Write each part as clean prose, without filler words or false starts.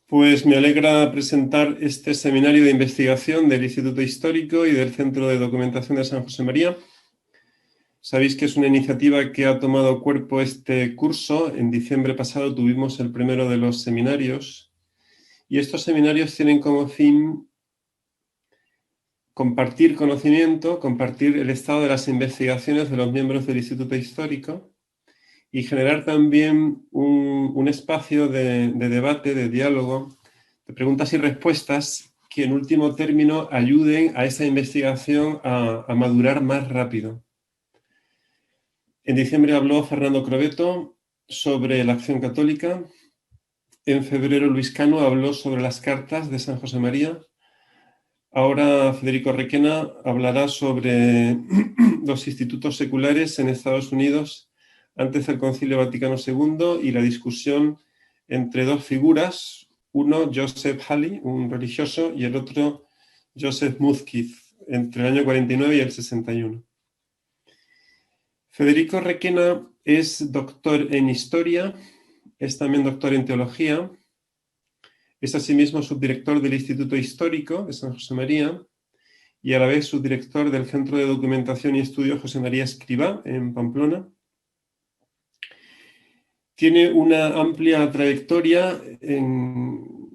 Pues me alegra presentar este seminario de investigación del Instituto Histórico y del Centro de Documentación de San José María. Sabéis que es una iniciativa que ha tomado cuerpo este curso. En diciembre pasado tuvimos el primero de los seminarios y estos seminarios tienen como fin compartir conocimiento, compartir el estado de las investigaciones de los miembros del Instituto Histórico y generar también un espacio de debate, de diálogo, de preguntas y respuestas que en último término ayuden a esa investigación a madurar más rápido. En diciembre habló Fernando Crobeto sobre la acción católica. En febrero Luis Cano habló sobre las cartas de San José María. Ahora Federico Requena hablará sobre los institutos seculares en Estados Unidos antes del Concilio Vaticano II y la discusión entre dos figuras, uno Joseph Halley, un religioso, y el otro Joseph Muzquiz, entre el año 49 y el 61. Federico Requena es doctor en Historia, es también doctor en Teología, es asimismo subdirector del Instituto Histórico de San José María y a la vez subdirector del Centro de Documentación y Estudio José María Escrivá en Pamplona. Tiene una amplia trayectoria en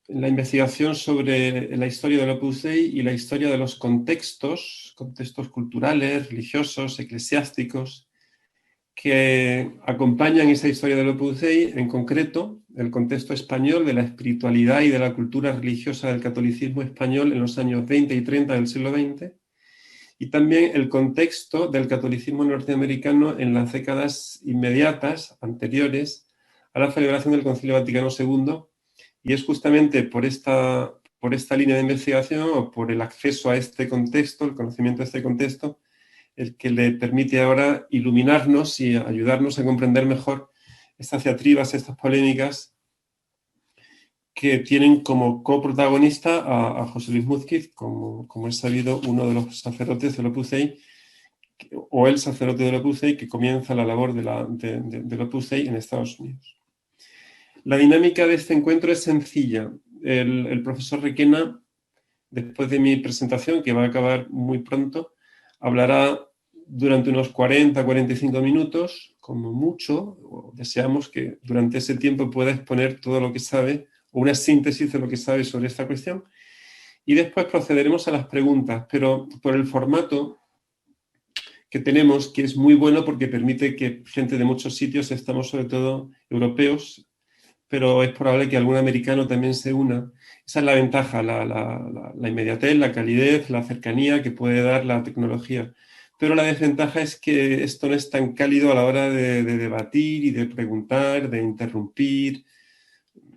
la investigación sobre la historia del Opus Dei y la historia de los contextos culturales, religiosos, eclesiásticos, que acompañan esa historia del Opus Dei, en concreto el contexto español de la espiritualidad y de la cultura religiosa del catolicismo español en los años 20 y 30 del siglo XX, y también el contexto del catolicismo norteamericano en las décadas inmediatas, anteriores a la celebración del Concilio Vaticano II, y es justamente por esta línea de investigación o por el acceso a este contexto, el conocimiento de este contexto, el que le permite ahora iluminarnos y ayudarnos a comprender mejor estas diatribas, estas polémicas que tienen como coprotagonista a José Luis Muzquiz, como es sabido, uno de los sacerdotes del Opus Dei, o el sacerdote del Opus Dei que comienza la labor del Opus Dei en Estados Unidos. La dinámica de este encuentro es sencilla. El profesor Requena, después de mi presentación, que va a acabar muy pronto, hablará durante unos 40-45 minutos, como mucho. Deseamos que durante ese tiempo pueda exponer todo lo que sabe, o una síntesis de lo que sabe sobre esta cuestión. Y después procederemos a las preguntas, pero por el formato que tenemos, que es muy bueno porque permite que gente de muchos sitios, estamos sobre todo europeos, pero es probable que algún americano también se una. Esa es la ventaja, la inmediatez, la calidez, la cercanía que puede dar la tecnología. Pero la desventaja es que esto no es tan cálido a la hora de debatir y de preguntar, de interrumpir,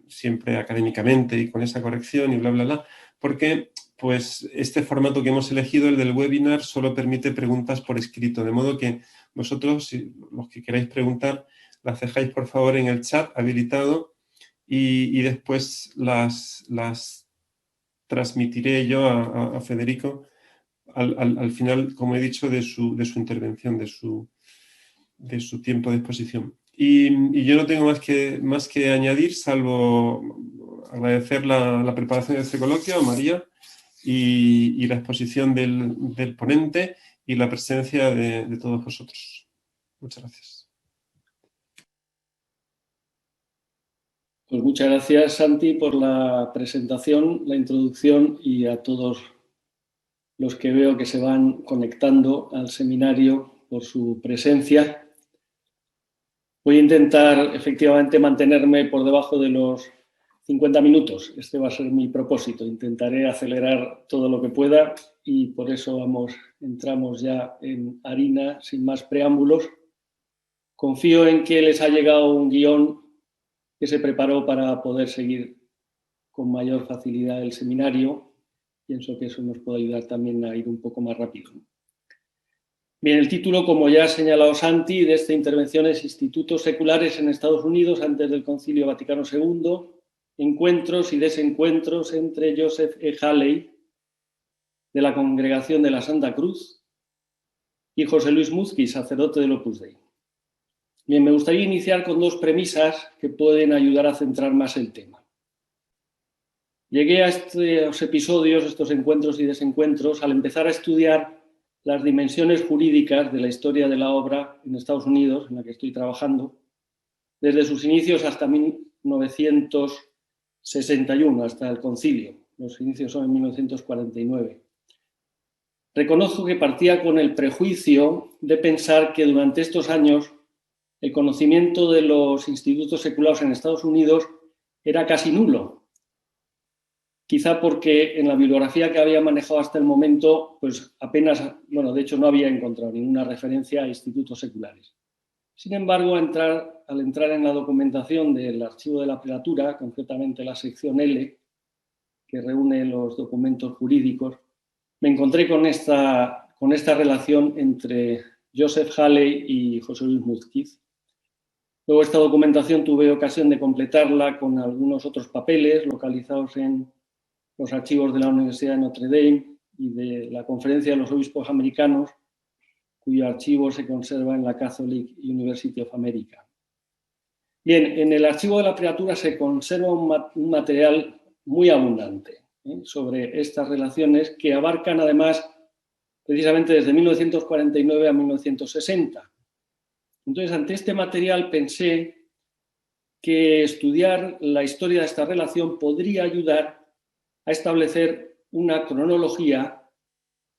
siempre académicamente y con esa corrección y bla, bla, bla, porque pues este formato que hemos elegido, el del webinar, solo permite preguntas por escrito, de modo que vosotros, si los que queráis preguntar, las dejáis por favor en el chat habilitado y después las transmitiré yo a Federico al final, como he dicho, de su intervención, de su tiempo de exposición. Y yo no tengo más que añadir, salvo agradecer la preparación de este coloquio a María y la exposición del ponente y la presencia de todos vosotros. Muchas gracias. Pues muchas gracias, Santi, por la presentación, la introducción y a todos los que veo que se van conectando al seminario por su presencia. Voy a intentar efectivamente mantenerme por debajo de los 50 minutos. Este va a ser mi propósito. Intentaré acelerar todo lo que pueda y por eso entramos ya en harina sin más preámbulos. Confío en que les ha llegado un guión que se preparó para poder seguir con mayor facilidad el seminario. Pienso que eso nos puede ayudar también a ir un poco más rápido. Bien, el título, como ya ha señalado Santi, de esta intervención es Institutos Seculares en Estados Unidos antes del Concilio Vaticano II, encuentros y desencuentros entre Joseph E. Halley, de la Congregación de la Santa Cruz, y José Luis Muzquiz, sacerdote del Opus Dei. Bien, me gustaría iniciar con dos premisas que pueden ayudar a centrar más el tema. Llegué a estos episodios, estos encuentros y desencuentros, al empezar a estudiar las dimensiones jurídicas de la historia de la obra en Estados Unidos, en la que estoy trabajando, desde sus inicios hasta 1961, hasta el concilio. Los inicios son en 1949. Reconozco que partía con el prejuicio de pensar que durante estos años el conocimiento de los institutos seculares en Estados Unidos era casi nulo. Quizá porque en la bibliografía que había manejado hasta el momento, pues apenas, bueno, de hecho no había encontrado ninguna referencia a institutos seculares. Sin embargo, al entrar en la documentación del Archivo de la Prelatura, concretamente la sección L, que reúne los documentos jurídicos, me encontré con esta relación entre Joseph Halley y José Luis Múzquiz. Luego esta documentación tuve ocasión de completarla con algunos otros papeles localizados en los archivos de la Universidad de Notre Dame y de la Conferencia de los Obispos Americanos, cuyo archivo se conserva en la Catholic University of America. Bien, en el Archivo de la Prelatura se conserva un material muy abundante sobre estas relaciones que abarcan además precisamente desde 1949 a 1960. Entonces, ante este material pensé que estudiar la historia de esta relación podría ayudar a establecer una cronología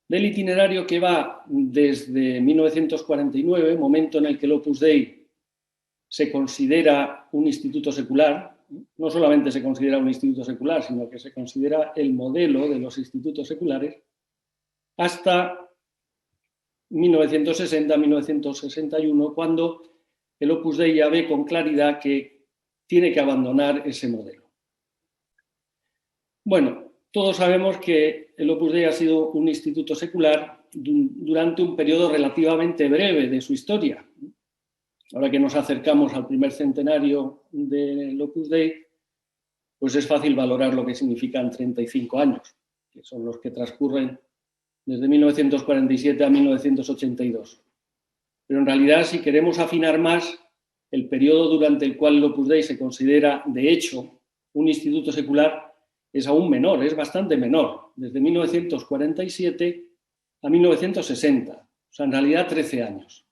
del itinerario que va desde 1949, momento en el que el Opus Dei se considera un instituto secular. No solamente se considera un instituto secular, sino que se considera el modelo de los institutos seculares, hasta 1960-1961, cuando el Opus Dei ya ve con claridad que tiene que abandonar ese modelo. Bueno, todos sabemos que el Opus Dei ha sido un instituto secular durante un periodo relativamente breve de su historia. Ahora que nos acercamos al primer centenario del Opus Dei, pues es fácil valorar lo que significan 35 años, que son los que transcurren desde 1947 a 1982. Pero en realidad, si queremos afinar más, el periodo durante el cual el Opus Dei se considera, de hecho, un instituto secular es aún menor, es bastante menor, desde 1947 a 1960, o sea, en realidad 13 años.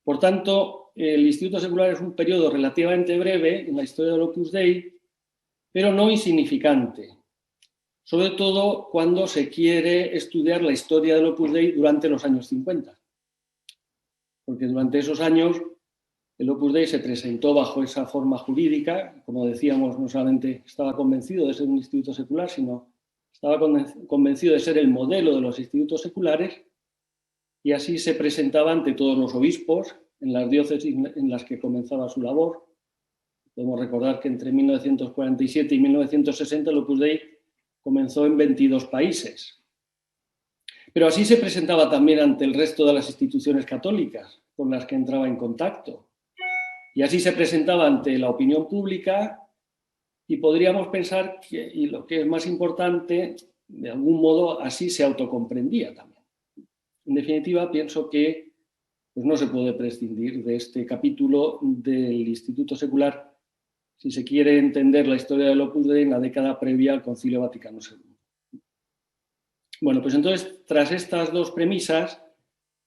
Por tanto, el instituto secular es un periodo relativamente breve en la historia del Opus Dei, pero no insignificante, sobre todo cuando se quiere estudiar la historia del Opus Dei durante los años 50. Porque durante esos años el Opus Dei se presentó bajo esa forma jurídica, como decíamos, no solamente estaba convencido de ser un instituto secular, sino estaba convencido de ser el modelo de los institutos seculares, y así se presentaba ante todos los obispos en las diócesis en las que comenzaba su labor. Podemos recordar que entre 1947 y 1960 el Opus Dei comenzó en 22 países. Pero así se presentaba también ante el resto de las instituciones católicas con las que entraba en contacto. Y así se presentaba ante la opinión pública, y podríamos pensar que, y lo que es más importante, de algún modo así se autocomprendía también. En definitiva, pienso que pues no se puede prescindir de este capítulo del Instituto Secular si se quiere entender la historia del Opus Dei en la década previa al Concilio Vaticano II. Bueno, pues entonces, tras estas dos premisas,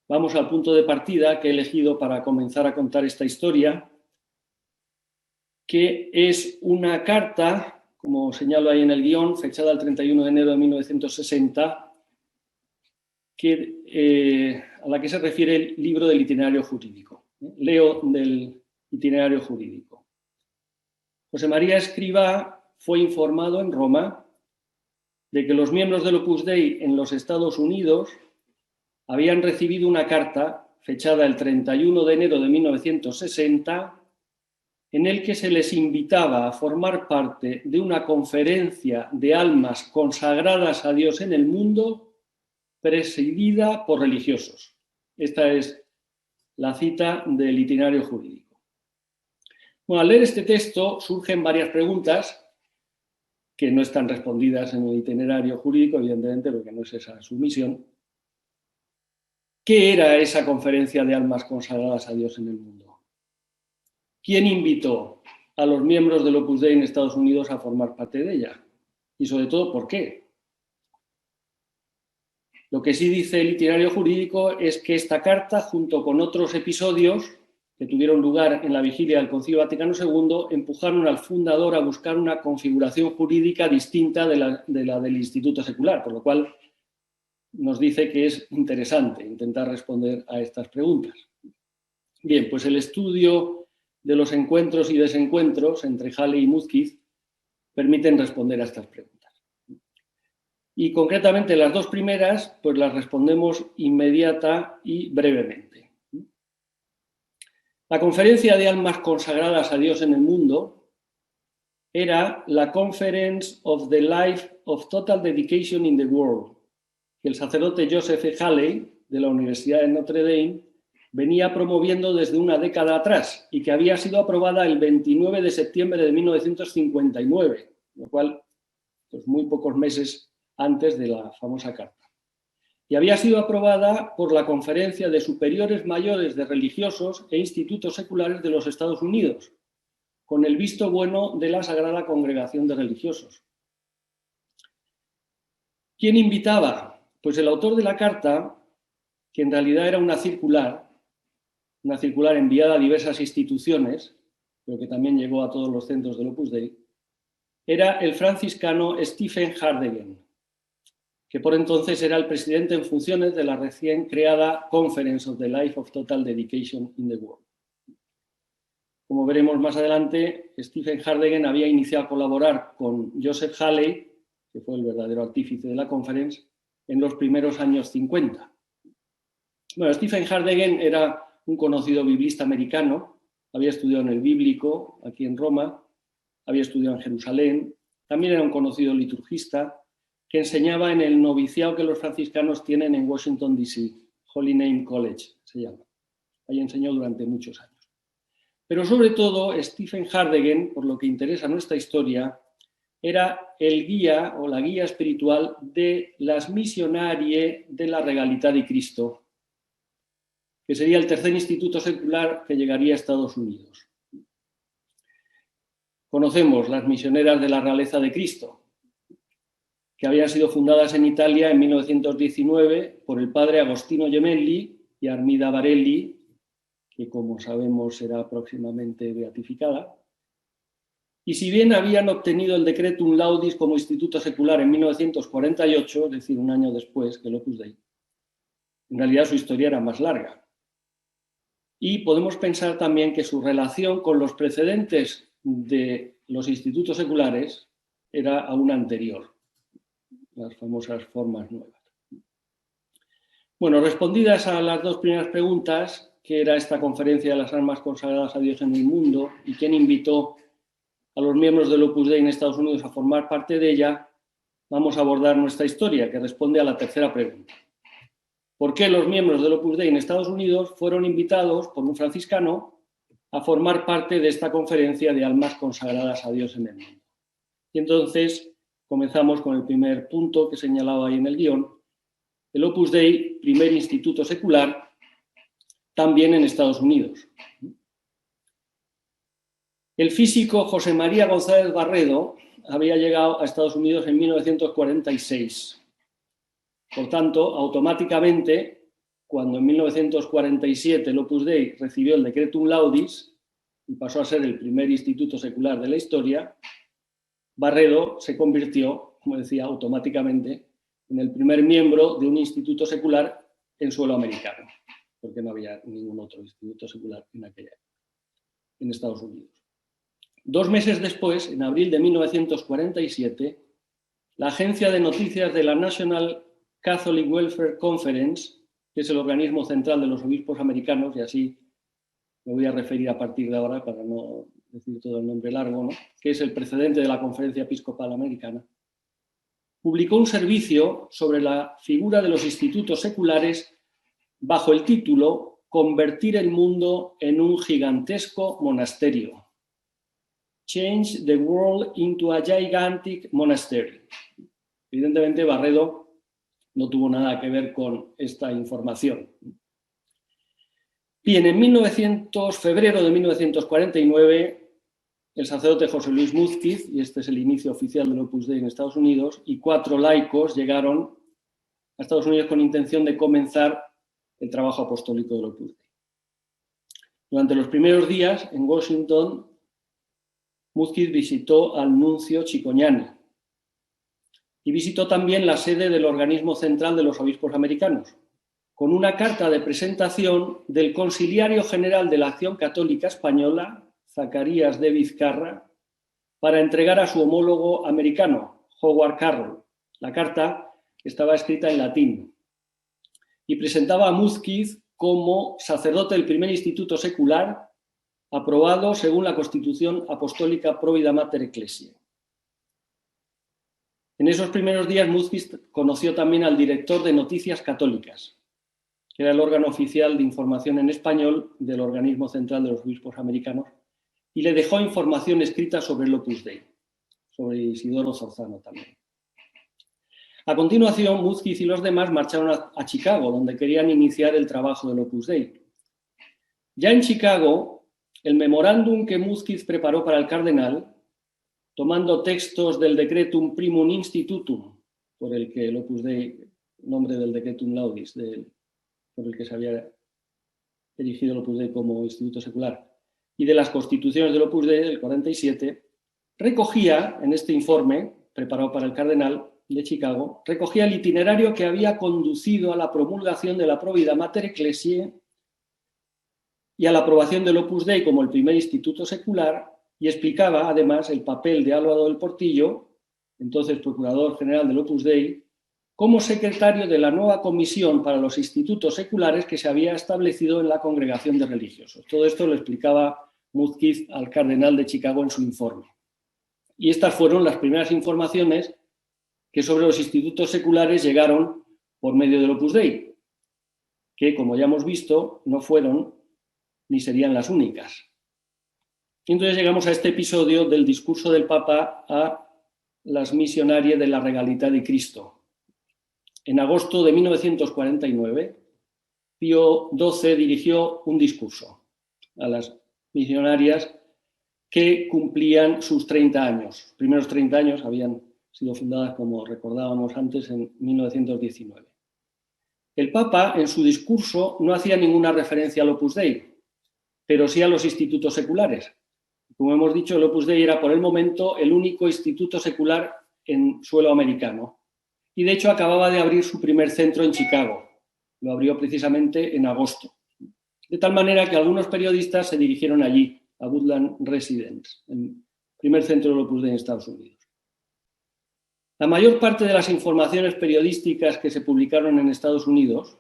vamos al punto de partida que he elegido para comenzar a contar esta historia, que es una carta, como señalo ahí en el guión, fechada el 31 de enero de 1960, a la que se refiere el libro del itinerario jurídico. Leo del itinerario jurídico. José María Escrivá fue informado en Roma de que los miembros del Opus Dei en los Estados Unidos habían recibido una carta fechada el 31 de enero de 1960 en el que se les invitaba a formar parte de una conferencia de almas consagradas a Dios en el mundo presidida por religiosos. Esta es la cita del itinerario jurídico. Bueno, al leer este texto surgen varias preguntas que no están respondidas en el itinerario jurídico, evidentemente, porque no es esa su misión. ¿Qué era esa conferencia de almas consagradas a Dios en el mundo? ¿Quién invitó a los miembros del Opus Dei en Estados Unidos a formar parte de ella? y sobre todo por qué. Lo que sí dice el itinerario jurídico es que esta carta, junto con otros episodios que tuvieron lugar en la vigilia del Concilio Vaticano II, empujaron al fundador a buscar una configuración jurídica distinta de la del Instituto Secular, por lo cual nos dice que es interesante intentar responder a estas preguntas. Bien, pues el estudio de los encuentros y desencuentros entre Halley y Muzquiz permiten responder a estas preguntas. Y concretamente las dos primeras, pues las respondemos inmediata y brevemente. La conferencia de almas consagradas a Dios en el mundo era la Conference of the Life of Total Dedication in the World, que el sacerdote Joseph E. Halley, de la Universidad de Notre Dame, venía promoviendo desde una década atrás y que había sido aprobada el 29 de septiembre de 1959, lo cual, pues muy pocos meses antes de la famosa carta. Y había sido aprobada por la Conferencia de Superiores Mayores de Religiosos e Institutos Seculares de los Estados Unidos, con el visto bueno de la Sagrada Congregación de Religiosos. ¿Quién invitaba? Pues el autor de la carta, que en realidad era una circular enviada a diversas instituciones, pero que también llegó a todos los centros del Opus Dei, era el franciscano Stephen Hardegen, que por entonces era el presidente en funciones de la recién creada Conference of the Life of Total Dedication in the World. Como veremos más adelante, Stephen Hardegen había iniciado a colaborar con Joseph Halley, que fue el verdadero artífice de la conference, en los primeros años 50. Bueno, Stephen Hardegen era un conocido biblista americano, había estudiado en el Bíblico, aquí en Roma, había estudiado en Jerusalén, también era un conocido liturgista, que enseñaba en el noviciado que los franciscanos tienen en Washington, D.C., Holy Name College se llama. Ahí enseñó durante muchos años. Pero sobre todo, Stephen Hardegen, por lo que interesa nuestra historia, era el guía o la guía espiritual de las Missionarie de la Regalità di Cristo, que sería el tercer instituto secular que llegaría a Estados Unidos. Conocemos las misioneras de la Realeza de Cristo, que habían sido fundadas en Italia en 1919 por el padre Agostino Gemelli y Armida Barelli, que como sabemos será próximamente beatificada. Y si bien habían obtenido el Decretum Laudis como instituto secular en 1948, es decir, un año después que el Opus Dei, en realidad su historia era más larga. Y podemos pensar también que su relación con los precedentes de los institutos seculares era aún anterior, las famosas formas nuevas. Bueno, respondidas a las dos primeras preguntas, ¿qué era esta conferencia de las almas consagradas a Dios en el mundo y quién invitó a los miembros del Opus Dei en Estados Unidos a formar parte de ella? Vamos a abordar nuestra historia, que responde a la tercera pregunta. ¿Por qué los miembros del Opus Dei en Estados Unidos fueron invitados por un franciscano a formar parte de esta conferencia de almas consagradas a Dios en el mundo? Y entonces comenzamos con el primer punto que señalaba ahí en el guión. El Opus Dei, primer instituto secular, también en Estados Unidos. El físico José María González Barredo había llegado a Estados Unidos en 1946. Por tanto, automáticamente, cuando en 1947 el Opus Dei recibió el Decretum Laudis y pasó a ser el primer instituto secular de la historia, Barredo se convirtió, como decía, automáticamente en el primer miembro de un instituto secular en suelo americano, porque no había ningún otro instituto secular en aquella época, en Estados Unidos. 2 meses después, en abril de 1947, la agencia de noticias de la National Catholic Welfare Conference, que es el organismo central de los obispos americanos, y así me voy a referir a partir de ahora para no decir todo el nombre largo, ¿no?, que es el precedente de la Conferencia Episcopal Americana, publicó un servicio sobre la figura de los institutos seculares bajo el título Convertir el mundo en un gigantesco monasterio. Change the world into a gigantic monastery. Evidentemente, Barredo no tuvo nada que ver con esta información. Bien, en febrero de 1949, el sacerdote José Luis Múzquiz, y este es el inicio oficial del Opus Dei en Estados Unidos, y 4 laicos llegaron a Estados Unidos con intención de comenzar el trabajo apostólico del Opus Dei. Durante los primeros días en Washington, Múzquiz visitó al nuncio Cicognani y visitó también la sede del organismo central de los obispos americanos, con una carta de presentación del Consiliario General de la Acción Católica Española, Zacarías de Vizcarra, para entregar a su homólogo americano, Howard Carroll. La carta estaba escrita en latín y presentaba a Múzquiz como sacerdote del primer instituto secular aprobado según la Constitución Apostólica Provida Mater Ecclesiae. En esos primeros días Múzquiz conoció también al director de Noticias Católicas, que era el órgano oficial de información en español del organismo central de los obispos americanos, y le dejó información escrita sobre el Opus Dei, sobre Isidoro Zorzano también. A continuación, Múzquiz y los demás marcharon a Chicago, donde querían iniciar el trabajo del Opus Dei. Ya en Chicago, el memorándum que Múzquiz preparó para el cardenal, tomando textos del Decretum Primum Institutum, por el que el Opus Dei, nombre del Decretum Laudis, por el que se había erigido el Opus Dei como instituto secular, y de las constituciones del Opus Dei del 47, recogía en este informe, preparado para el cardenal de Chicago, recogía el itinerario que había conducido a la promulgación de la Provida Mater Ecclesiae y a la aprobación del Opus Dei como el primer instituto secular, y explicaba además el papel de Álvaro del Portillo, entonces procurador general del Opus Dei, como secretario de la nueva comisión para los institutos seculares que se había establecido en la Congregación de Religiosos. Todo esto lo explicaba Múzquiz al cardenal de Chicago en su informe. Y estas fueron las primeras informaciones que sobre los institutos seculares llegaron por medio del Opus Dei, que, como ya hemos visto, no fueron ni serían las únicas. Y entonces llegamos a este episodio del discurso del Papa a las misionarias de la Regalità di Cristo. En agosto de 1949, Pío XII dirigió un discurso a las misionarias que cumplían sus 30 años. Los primeros 30 años habían sido fundadas, como recordábamos antes, en 1919. El Papa, en su discurso, no hacía ninguna referencia al Opus Dei, pero sí a los institutos seculares. Como hemos dicho, el Opus Dei era por el momento el único instituto secular en suelo americano. Y de hecho acababa de abrir su primer centro en Chicago. Lo abrió precisamente en agosto. De tal manera que algunos periodistas se dirigieron allí, a Woodland Residence, el primer centro del Opus Dei en Estados Unidos. La mayor parte de las informaciones periodísticas que se publicaron en Estados Unidos,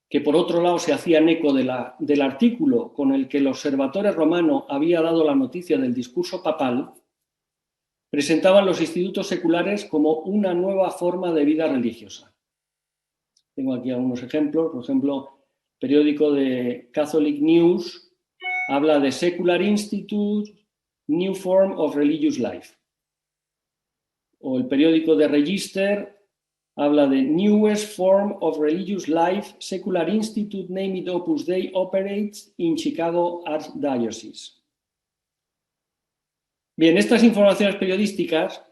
que por otro lado se hacían eco del artículo con el que el Observatore Romano había dado la noticia del discurso papal, presentaban los institutos seculares como una nueva forma de vida religiosa. Tengo aquí algunos ejemplos. Por ejemplo, el periódico de Catholic News habla de Secular Institute, New Form of Religious Life. O el periódico de Register habla de Newest Form of Religious Life, Secular Institute named Opus Dei operates in Chicago Archdiocese. Bien, estas informaciones periodísticas,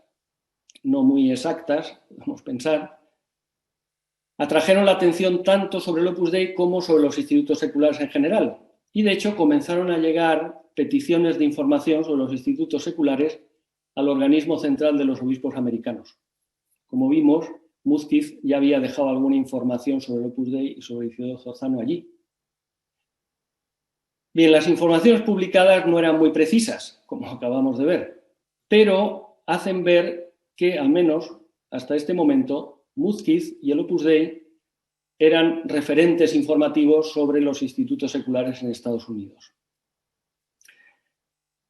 no muy exactas, podemos pensar, atrajeron la atención tanto sobre el Opus Dei como sobre los institutos seculares en general. Y de hecho comenzaron a llegar peticiones de información sobre los institutos seculares al organismo central de los obispos americanos. Como vimos, Múzquiz ya había dejado alguna información sobre el Opus Dei y sobre Isidoro Zorzano allí. Bien, las informaciones publicadas no eran muy precisas, como acabamos de ver, pero hacen ver que, al menos hasta este momento, Múzquiz y el Opus Dei eran referentes informativos sobre los institutos seculares en Estados Unidos.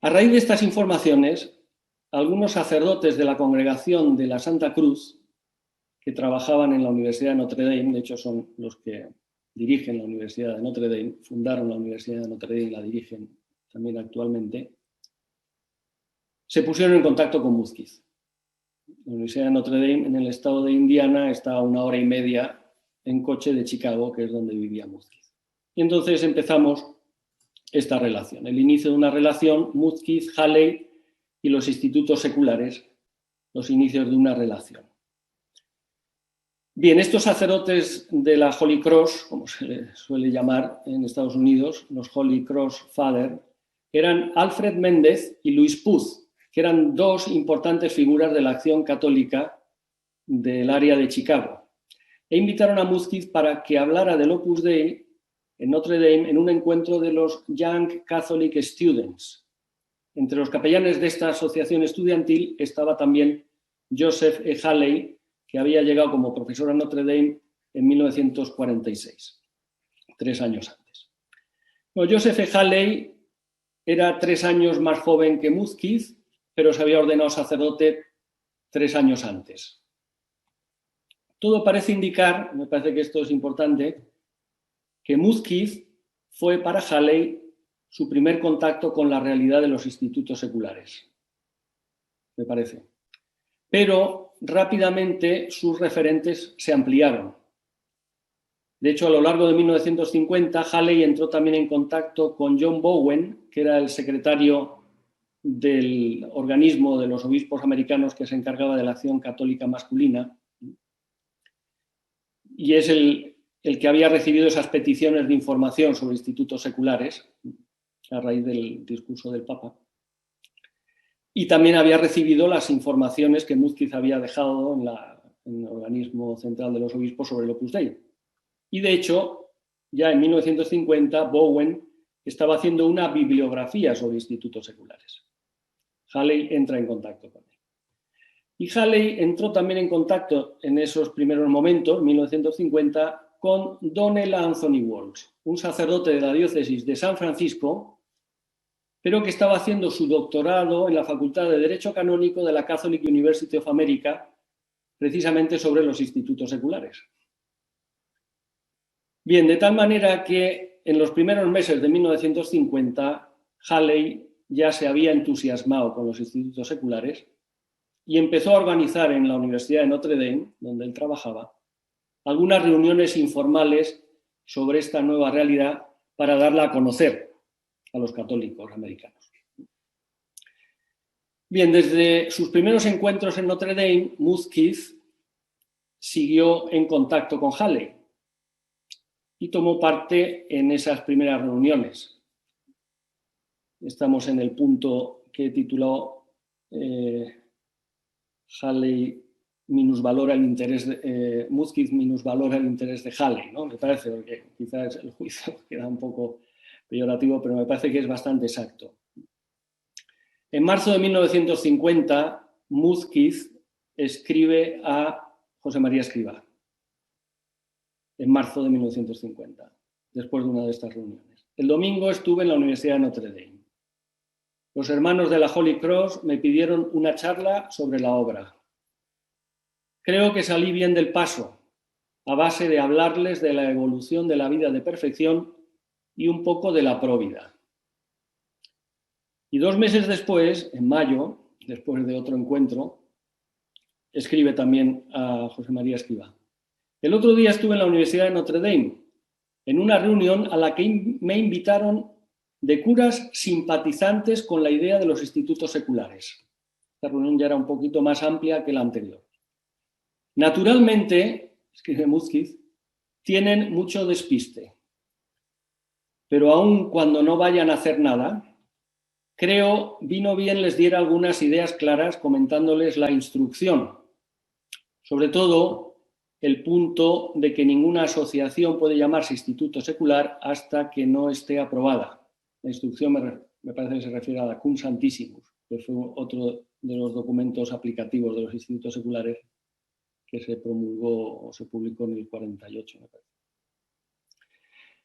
A raíz de estas informaciones, algunos sacerdotes de la Congregación de la Santa Cruz, que trabajaban en la Universidad de Notre Dame, de hecho son los que dirigen la Universidad de Notre Dame, fundaron la Universidad de Notre Dame y la dirigen también actualmente, se pusieron en contacto con Múzquiz. La Universidad de Notre Dame en el estado de Indiana está a 1 hora y media en coche de Chicago, que es donde vivía Múzquiz. Y entonces empezamos esta relación, el inicio de una relación, Muzquiz, Halley y los institutos seculares, los inicios de una relación. Bien, estos sacerdotes de la Holy Cross, como se les suele llamar en Estados Unidos, los Holy Cross Father, eran Alfred Méndez y Luis Puz, que eran dos importantes figuras de la acción católica del área de Chicago. E invitaron a Muzquiz para que hablara del Opus Dei en Notre Dame en un encuentro de los Young Catholic Students. Entre los capellanes de esta asociación estudiantil estaba también Joseph E. Halley, que había llegado como profesor a Notre Dame en 1946, 3 años antes. Bueno, Joseph E. Halley era 3 años más joven que Muzquiz, pero se había ordenado sacerdote 3 años antes. Todo parece indicar, me parece que esto es importante, que Muzquiz fue para Halley su primer contacto con la realidad de los institutos seculares, me parece. Pero rápidamente sus referentes se ampliaron. De hecho, a lo largo de 1950, Halley entró también en contacto con John Bowen, que era el secretario del organismo de los obispos americanos que se encargaba de la acción católica masculina, y es el que había recibido esas peticiones de información sobre institutos seculares a raíz del discurso del Papa. Y también había recibido las informaciones que Muzquiz había dejado en el organismo central de los obispos sobre el Opus Dei. Y de hecho, ya en 1950, Bowen estaba haciendo una bibliografía sobre institutos seculares. Halley entra en contacto con él. Y Halley entró también en contacto en esos primeros momentos, 1950, con Donell Anthony Walsh, un sacerdote de la diócesis de San Francisco, pero que estaba haciendo su doctorado en la Facultad de Derecho Canónico de la Catholic University of America, precisamente sobre los institutos seculares. Bien, de tal manera que en los primeros meses de 1950, Halley ya se había entusiasmado con los institutos seculares y empezó a organizar en la Universidad de Notre Dame, donde él trabajaba, algunas reuniones informales sobre esta nueva realidad para darla a conocer a los católicos americanos. Bien, desde sus primeros encuentros en Notre Dame, Muzquiz siguió en contacto con Halley y tomó parte en esas primeras reuniones. Estamos en el punto que he titulado Halley minusvalora el interés de Muzquiz minusvalora el interés de Halley, ¿no? Me parece, porque quizás el juicio queda un poco peyorativo, pero me parece que es bastante exacto. En marzo de 1950, Muzquiz escribe a José María Escrivá. En marzo de 1950, después de una de estas reuniones. El domingo estuve en la Universidad de Notre Dame. Los hermanos de la Holy Cross me pidieron una charla sobre la obra. Creo que salí bien del paso, a base de hablarles de la evolución de la vida de perfección y un poco de la próvida. Y 2 meses después, en mayo, después de otro encuentro, escribe también a José María Escrivá. El otro día estuve en la Universidad de Notre Dame, en una reunión a la que me invitaron de curas simpatizantes con la idea de los institutos seculares. Esta reunión ya era un poquito más amplia que la anterior. Naturalmente, escribe Muzquiz, tienen mucho despiste, pero aun cuando no vayan a hacer nada, creo vino bien les diera algunas ideas claras comentándoles la instrucción, sobre todo el punto de que ninguna asociación puede llamarse instituto secular hasta que no esté aprobada. La instrucción me parece que se refiere a la Cum Santissimus, que fue otro de los documentos aplicativos de los institutos seculares que se promulgó o se publicó en el 48, me parece.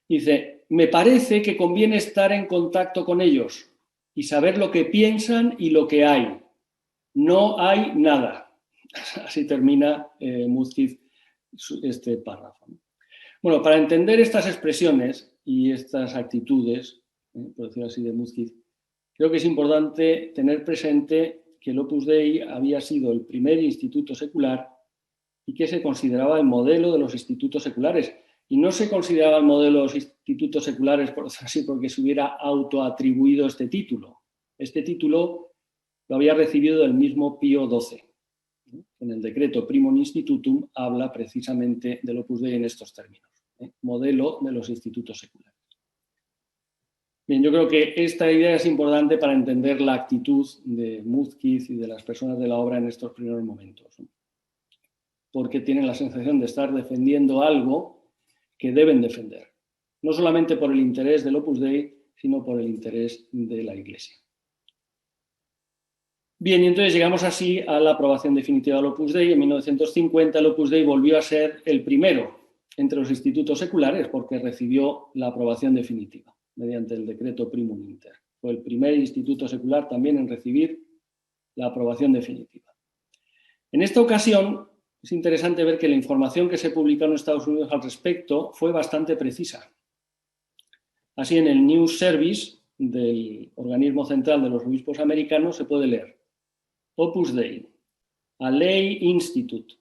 Dice, me parece que conviene estar en contacto con ellos y saber lo que piensan y lo que hay. No hay nada. Así termina Muzquiz este párrafo. Bueno, para entender estas expresiones y estas actitudes, por decirlo así, de Muzquiz, creo que es importante tener presente que el Opus Dei había sido el primer instituto secular y que se consideraba el modelo de los institutos seculares, y no se consideraba el modelo de los institutos seculares, por decirlo así, porque se hubiera autoatribuido este título. Este título lo había recibido del mismo Pío XII. En el decreto Primum Institutum habla precisamente del Opus Dei en estos términos, modelo de los institutos seculares. Bien, yo creo que esta idea es importante para entender la actitud de Muzquiz y de las personas de la obra en estos primeros momentos, porque tienen la sensación de estar defendiendo algo que deben defender, no solamente por el interés del Opus Dei, sino por el interés de la Iglesia. Bien, y entonces llegamos así a la aprobación definitiva del Opus Dei. En 1950 el Opus Dei volvió a ser el primero entre los institutos seculares porque recibió la aprobación definitiva mediante el decreto Primum Inter. Fue el primer instituto secular también en recibir la aprobación definitiva. En esta ocasión es interesante ver que la información que se publicó en Estados Unidos al respecto fue bastante precisa. Así, en el News Service del organismo central de los obispos americanos se puede leer: Opus Dei, a lay institute,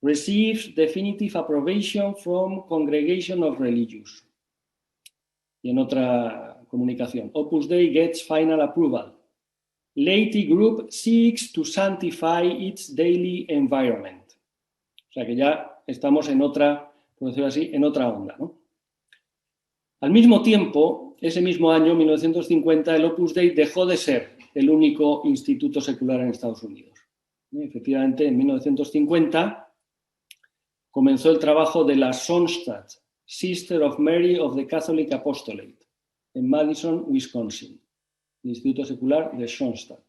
receives definitive approbation from Congregation of Religious. Y en otra comunicación, Opus Dei gets final approval. Laity group seeks to sanctify its daily environment. O sea que ya estamos en otra, por decirlo así, en otra onda, ¿no? Al mismo tiempo, ese mismo año, 1950, el Opus Dei dejó de ser el único instituto secular en Estados Unidos. Efectivamente, en 1950 comenzó el trabajo de la Sonstadt, Sister of Mary of the Catholic Apostolate, en Madison, Wisconsin, el Instituto Secular de Sonstadt.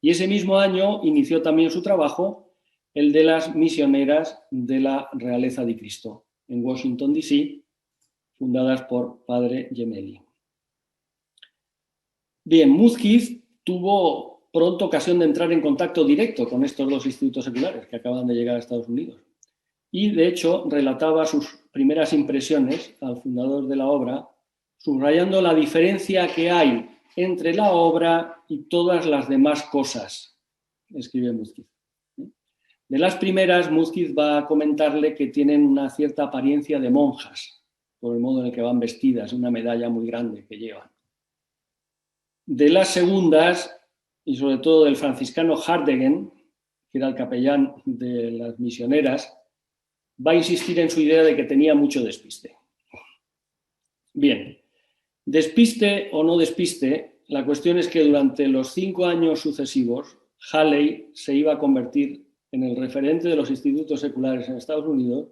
Y ese mismo año inició también su trabajo el de las misioneras de la Realeza de Cristo, en Washington, D.C., fundadas por Padre Gemelli. Bien, Muzquiz tuvo pronto ocasión de entrar en contacto directo con estos dos institutos seculares que acaban de llegar a Estados Unidos. Y, de hecho, relataba sus primeras impresiones al fundador de la obra, subrayando la diferencia que hay entre la obra y todas las demás cosas, escribe Muzquiz. De las primeras, Muzquiz va a comentarle que tienen una cierta apariencia de monjas, por el modo en el que van vestidas, una medalla muy grande que llevan. De las segundas, y sobre todo del franciscano Hardegen, que era el capellán de las misioneras, va a insistir en su idea de que tenía mucho despiste. Bien, despiste o no despiste, la cuestión es que durante los 5 años sucesivos, Halley se iba a convertir en el referente de los institutos seculares en Estados Unidos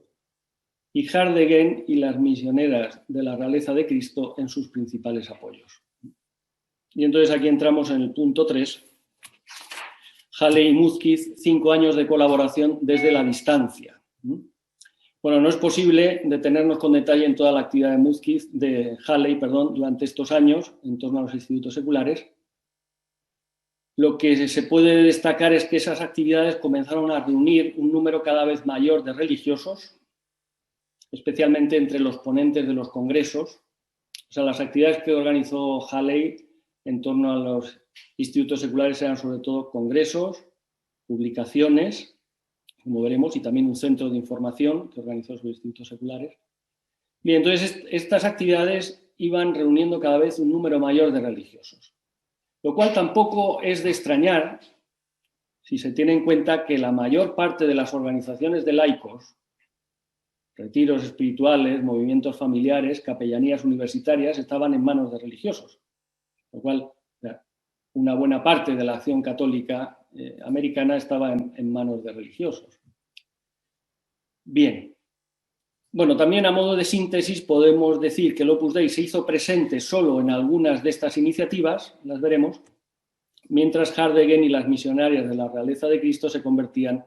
y Hardegen y las misioneras de la Realeza de Cristo en sus principales apoyos. Y entonces aquí entramos en el punto 3. Halley y Muzquiz, 5 años de colaboración desde la distancia. Bueno, no es posible detenernos con detalle en toda la actividad de Halley, durante estos años en torno a los institutos seculares. Lo que se puede destacar es que esas actividades comenzaron a reunir un número cada vez mayor de religiosos, especialmente entre los ponentes de los congresos. O sea, las actividades que organizó Halley en torno a los institutos seculares eran sobre todo congresos, publicaciones, como veremos, y también un centro de información que organizó sus institutos seculares. Bien, entonces estas actividades iban reuniendo cada vez un número mayor de religiosos, lo cual tampoco es de extrañar si se tiene en cuenta que la mayor parte de las organizaciones de laicos, retiros espirituales, movimientos familiares, capellanías universitarias, estaban en manos de religiosos, lo cual una buena parte de la acción católica americana estaba en manos de religiosos. Bien. Bueno, también a modo de síntesis podemos decir que el Opus Dei se hizo presente solo en algunas de estas iniciativas, las veremos, mientras Hardegen y las misionarias de la Realeza de Cristo se convertían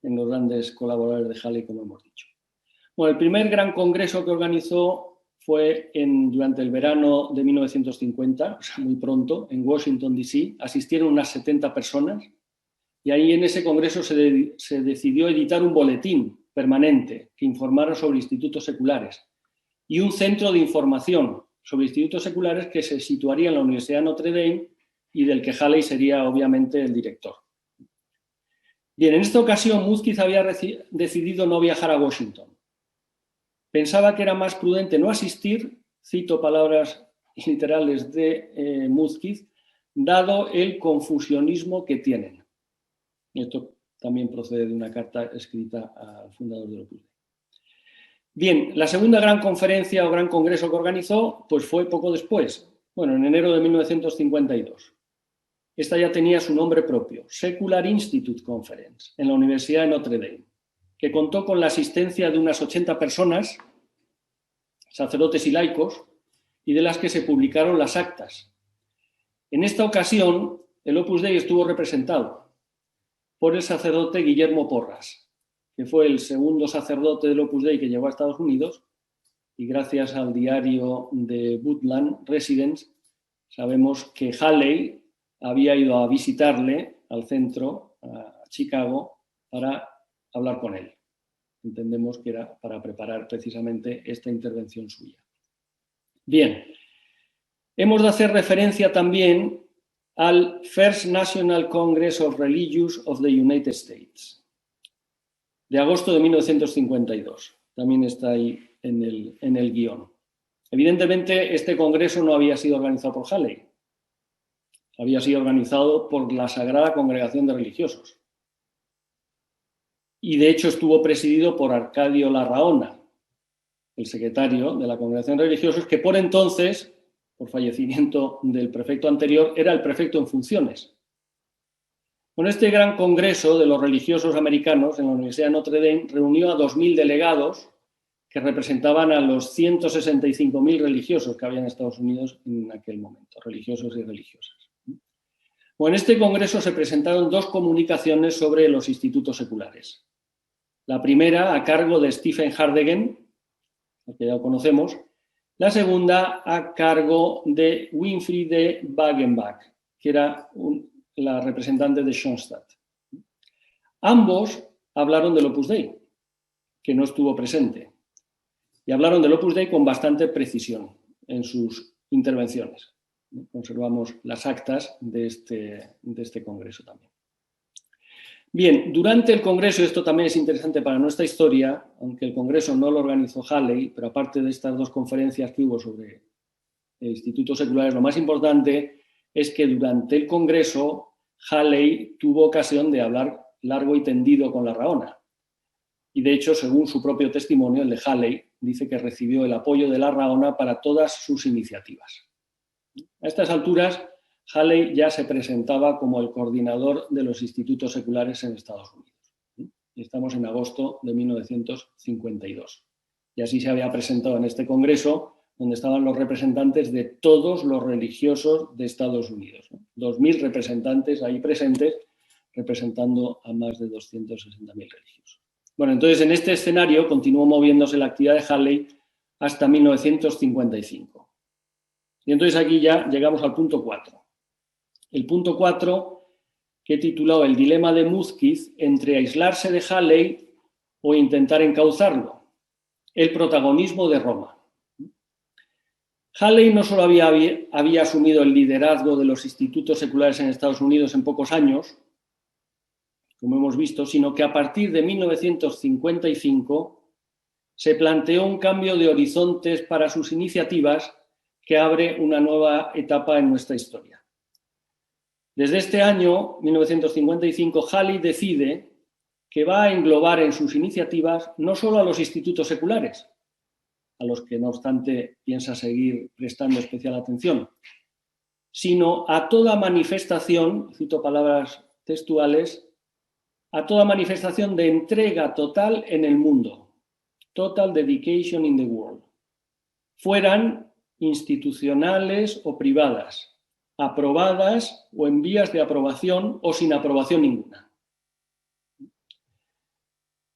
en los grandes colaboradores de Halley, como hemos dicho. Bueno, el primer gran congreso que organizó fue durante el verano de 1950, o sea, muy pronto, en Washington, D.C. Asistieron unas 70 personas y ahí en ese congreso se decidió editar un boletín permanente que informara sobre institutos seculares y un centro de información sobre institutos seculares que se situaría en la Universidad de Notre Dame y del que Halley sería obviamente el director. Bien, en esta ocasión Muzquiz había decidido no viajar a Washington, pensaba que era más prudente no asistir, cito palabras literales de Muzquiz, dado el confusionismo que tienen. Esto también procede de una carta escrita al fundador del Opus Dei. Bien, la segunda gran conferencia o gran congreso que organizó pues fue poco después, bueno, en enero de 1952. Esta ya tenía su nombre propio, Secular Institute Conference, en la Universidad de Notre Dame, que contó con la asistencia de unas 80 personas, sacerdotes y laicos, y de las que se publicaron las actas. En esta ocasión, el Opus Dei estuvo representado por el sacerdote Guillermo Porras, que fue el segundo sacerdote del Opus Dei que llegó a Estados Unidos, y gracias al diario de Woodland Residence sabemos que Halley había ido a visitarle al centro, a Chicago, para hablar con él. Entendemos que era para preparar precisamente esta intervención suya. Bien, hemos de hacer referencia también al First National Congress of Religious of the United States, de agosto de 1952. También está ahí en el guión. Evidentemente, este congreso no había sido organizado por Halley, había sido organizado por la Sagrada Congregación de Religiosos. Y de hecho estuvo presidido por Arcadio Larraona, el secretario de la Congregación de Religiosos, que por entonces, por fallecimiento del prefecto anterior, era el prefecto en funciones. Con este gran congreso de los religiosos americanos en la Universidad de Notre Dame reunió a 2.000 delegados que representaban a los 165.000 religiosos que había en Estados Unidos en aquel momento, religiosos y religiosas. Bueno, en este congreso se presentaron dos comunicaciones sobre los institutos seculares. La primera a cargo de Stephen Hardegen, que ya lo conocemos, la segunda a cargo de Winfried de Wagenbach, que era la representante de Schoenstatt. Ambos hablaron del Opus Dei, que no estuvo presente, y hablaron del Opus Dei con bastante precisión en sus intervenciones. Conservamos las actas de este congreso también. Bien, durante el congreso, y esto también es interesante para nuestra historia, aunque el congreso no lo organizó Halley, pero aparte de estas dos conferencias que hubo sobre institutos seculares, lo más importante es que durante el congreso Halley tuvo ocasión de hablar largo y tendido con Larraona. Y de hecho, según su propio testimonio, el de Halley, dice que recibió el apoyo de Larraona para todas sus iniciativas. A estas alturas, Halley ya se presentaba como el coordinador de los institutos seculares en Estados Unidos. Y estamos en agosto de 1952. Y así se había presentado en este congreso, donde estaban los representantes de todos los religiosos de Estados Unidos. 2.000 representantes ahí presentes, representando a más de 260.000 religiosos. Bueno, entonces en este escenario continuó moviéndose la actividad de Halley hasta 1955. Y entonces aquí ya llegamos al punto 4. El punto 4, que he titulado El dilema de Muzquiz entre aislarse de Halley o intentar encauzarlo. El protagonismo de Roma. Halley no solo había asumido el liderazgo de los institutos seculares en Estados Unidos en pocos años, como hemos visto, sino que a partir de 1955 se planteó un cambio de horizontes para sus iniciativas que abre una nueva etapa en nuestra historia. Desde este año, 1955, Halley decide que va a englobar en sus iniciativas no solo a los institutos seculares, a los que no obstante piensa seguir prestando especial atención, sino a toda manifestación, cito palabras textuales, a toda manifestación de entrega total en el mundo, total dedication in the world, fueran institucionales o privadas, aprobadas o en vías de aprobación o sin aprobación ninguna.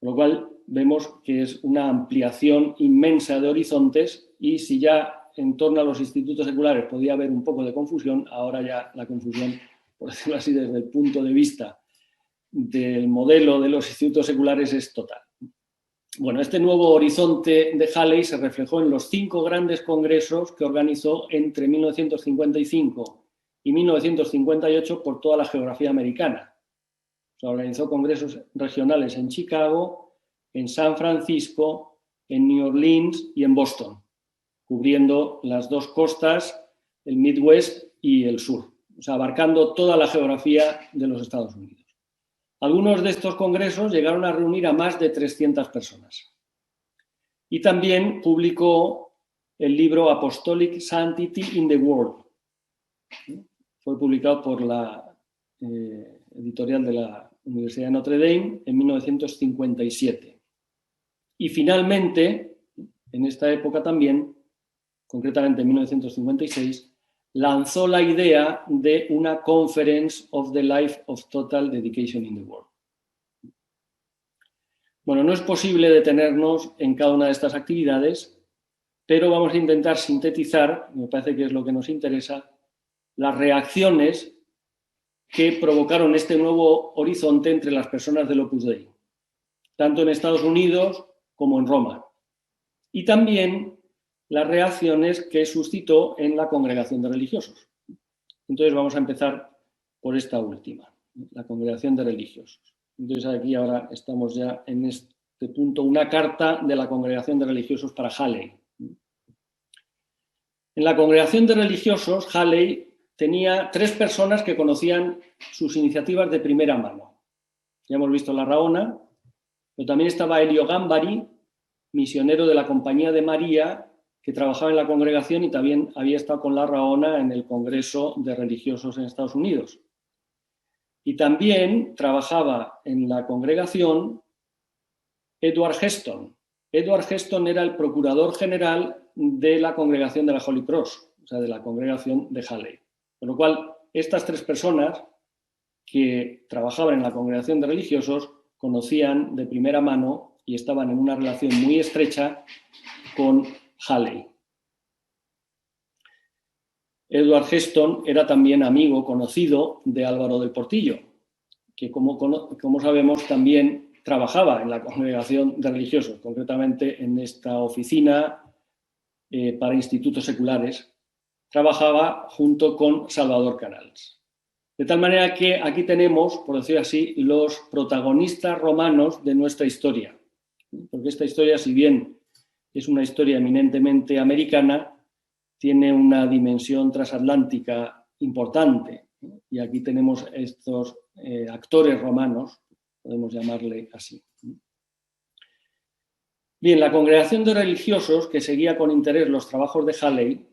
Con lo cual vemos que es una ampliación inmensa de horizontes y si ya en torno a los institutos seculares podía haber un poco de confusión, ahora ya la confusión, por decirlo así, desde el punto de vista del modelo de los institutos seculares es total. Bueno, este nuevo horizonte de Halley se reflejó en los 5 grandes congresos que organizó entre 1955 y 1958 por toda la geografía americana. Se organizó congresos regionales en Chicago, en San Francisco, en New Orleans y en Boston, cubriendo las dos costas, el Midwest y el sur, o sea, abarcando toda la geografía de los Estados Unidos. Algunos de estos congresos llegaron a reunir a más de 300 personas. Y también publicó el libro Apostolic Sanctity in the World. Fue publicado por la editorial de la Universidad de Notre Dame en 1957. Y finalmente, en esta época también, concretamente en 1956, lanzó la idea de una Conference of the Life of Total Dedication in the World. Bueno, no es posible detenernos en cada una de estas actividades, pero vamos a intentar sintetizar, me parece que es lo que nos interesa, las reacciones que provocaron este nuevo horizonte entre las personas del Opus Dei, tanto en Estados Unidos como en Roma, y también las reacciones que suscitó en la congregación de religiosos. Entonces vamos a empezar por esta última, la congregación de religiosos. Entonces aquí ahora estamos ya en este punto, una carta de la congregación de religiosos para Halley. En la congregación de religiosos, Halley tenía 3 personas que conocían sus iniciativas de primera mano. Ya hemos visto la Rahona, pero también estaba Elio Gambari, misionero de la Compañía de María, que trabajaba en la congregación y también había estado con la Rahona en el Congreso de Religiosos en Estados Unidos. Y también trabajaba en la congregación Edward Heston. Edward Heston era el procurador general de la congregación de la Holy Cross, o sea, de la congregación de Halley. Con lo cual, estas 3 personas que trabajaban en la congregación de religiosos conocían de primera mano y estaban en una relación muy estrecha con Halley. Edward Heston era también amigo, conocido de Álvaro del Portillo, que como sabemos también trabajaba en la congregación de religiosos, concretamente en esta oficina para institutos seculares. Trabajaba junto con Salvador Canals. De tal manera que aquí tenemos, por decir así, los protagonistas romanos de nuestra historia. Porque esta historia, si bien es una historia eminentemente americana, tiene una dimensión transatlántica importante. Y aquí tenemos estos actores romanos, podemos llamarle así. Bien, la congregación de religiosos, que seguía con interés los trabajos de Halley,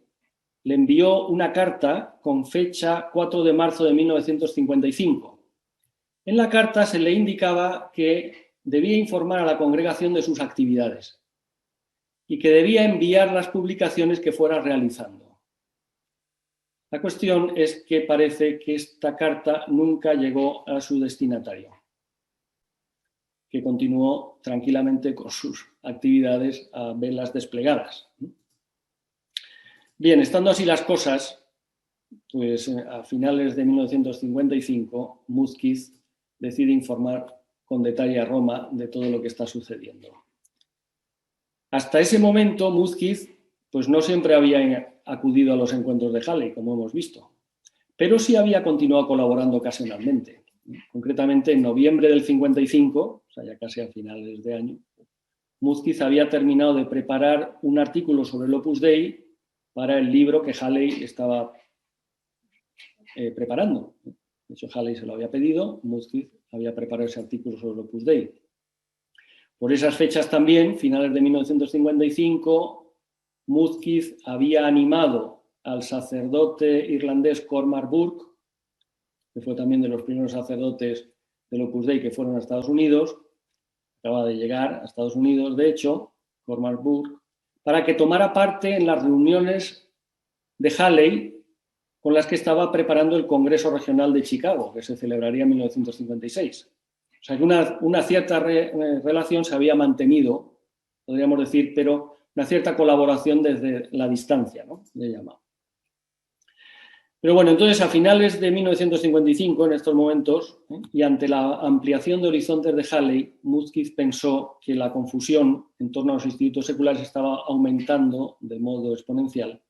le envió una carta con fecha 4 de marzo de 1955. En la carta se le indicaba que debía informar a la congregación de sus actividades y que debía enviar las publicaciones que fuera realizando. La cuestión es que parece que esta carta nunca llegó a su destinatario, que continuó tranquilamente con sus actividades a velas desplegadas. Bien, estando así las cosas, pues a finales de 1955, Múzquiz decide informar con detalle a Roma de todo lo que está sucediendo. Hasta ese momento, Múzquiz pues no siempre había acudido a los encuentros de Halley, como hemos visto, pero sí había continuado colaborando ocasionalmente. Concretamente, en noviembre del 55, o sea, ya casi a finales de año, Múzquiz había terminado de preparar un artículo sobre el Opus Dei para el libro que Halley estaba preparando. De hecho, Halley se lo había pedido, Múzquiz había preparado ese artículo sobre el Opus Dei. Por esas fechas también, finales de 1955, Múzquiz había animado al sacerdote irlandés Cormac Burke, que fue también de los primeros sacerdotes del Opus Dei que fueron a Estados Unidos, acaba de llegar a Estados Unidos, de hecho, Cormac Burke, para que tomara parte en las reuniones de Halley con las que estaba preparando el Congreso Regional de Chicago, que se celebraría en 1956. O sea que una cierta relación se había mantenido, podríamos decir, pero una cierta colaboración desde la distancia, ¿no? Le llamaba. Pero bueno, entonces a finales de 1955, en estos momentos, y ante la ampliación de horizontes de Halley, Múzquiz pensó que la confusión en torno a los institutos seculares estaba aumentando de modo exponencial.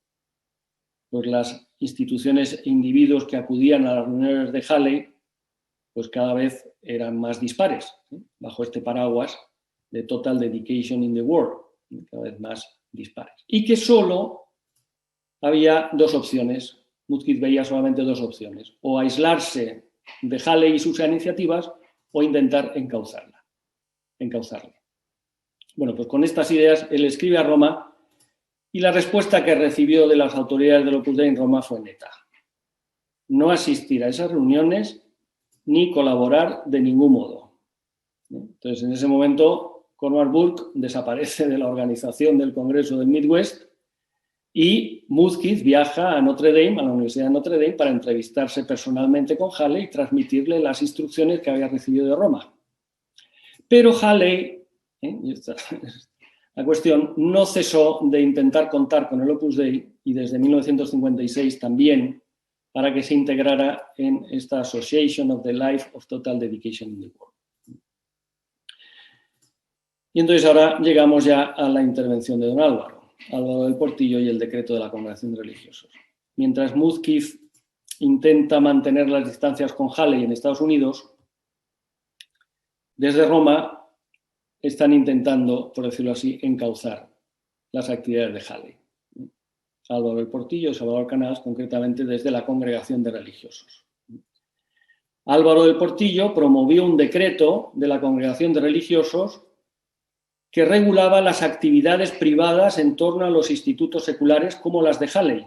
Pues las instituciones e individuos que acudían a las reuniones de Halley, pues cada vez eran más dispares, bajo este paraguas de Total Dedication in the World, cada vez más dispares. Y que solo había dos opciones. Mudgett veía solamente dos opciones: o aislarse de Halley y sus iniciativas o intentar encauzarle. Bueno, pues con estas ideas él escribe a Roma y la respuesta que recibió de las autoridades del Opus Dei en Roma fue neta: no asistir a esas reuniones ni colaborar de ningún modo. Entonces, en ese momento, Cornwall Burke desaparece de la organización del Congreso del Midwest y Mudgett viaja a Notre Dame, a la Universidad de Notre Dame, para entrevistarse personalmente con Halley y transmitirle las instrucciones que había recibido de Roma. Pero Halley, y esta es la cuestión, no cesó de intentar contar con el Opus Dei y desde 1956 también para que se integrara en esta Association of the Life of Total Dedication in the World. Y entonces ahora llegamos ya a la intervención de don Álvaro del Portillo y el decreto de la Congregación de Religiosos. Mientras Mudgett intenta mantener las distancias con Halley en Estados Unidos, desde Roma están intentando, por decirlo así, encauzar las actividades de Halley. Álvaro del Portillo y Salvador Canals, concretamente desde la Congregación de Religiosos. Álvaro del Portillo promovió un decreto de la Congregación de Religiosos que regulaba las actividades privadas en torno a los institutos seculares como las de Halley,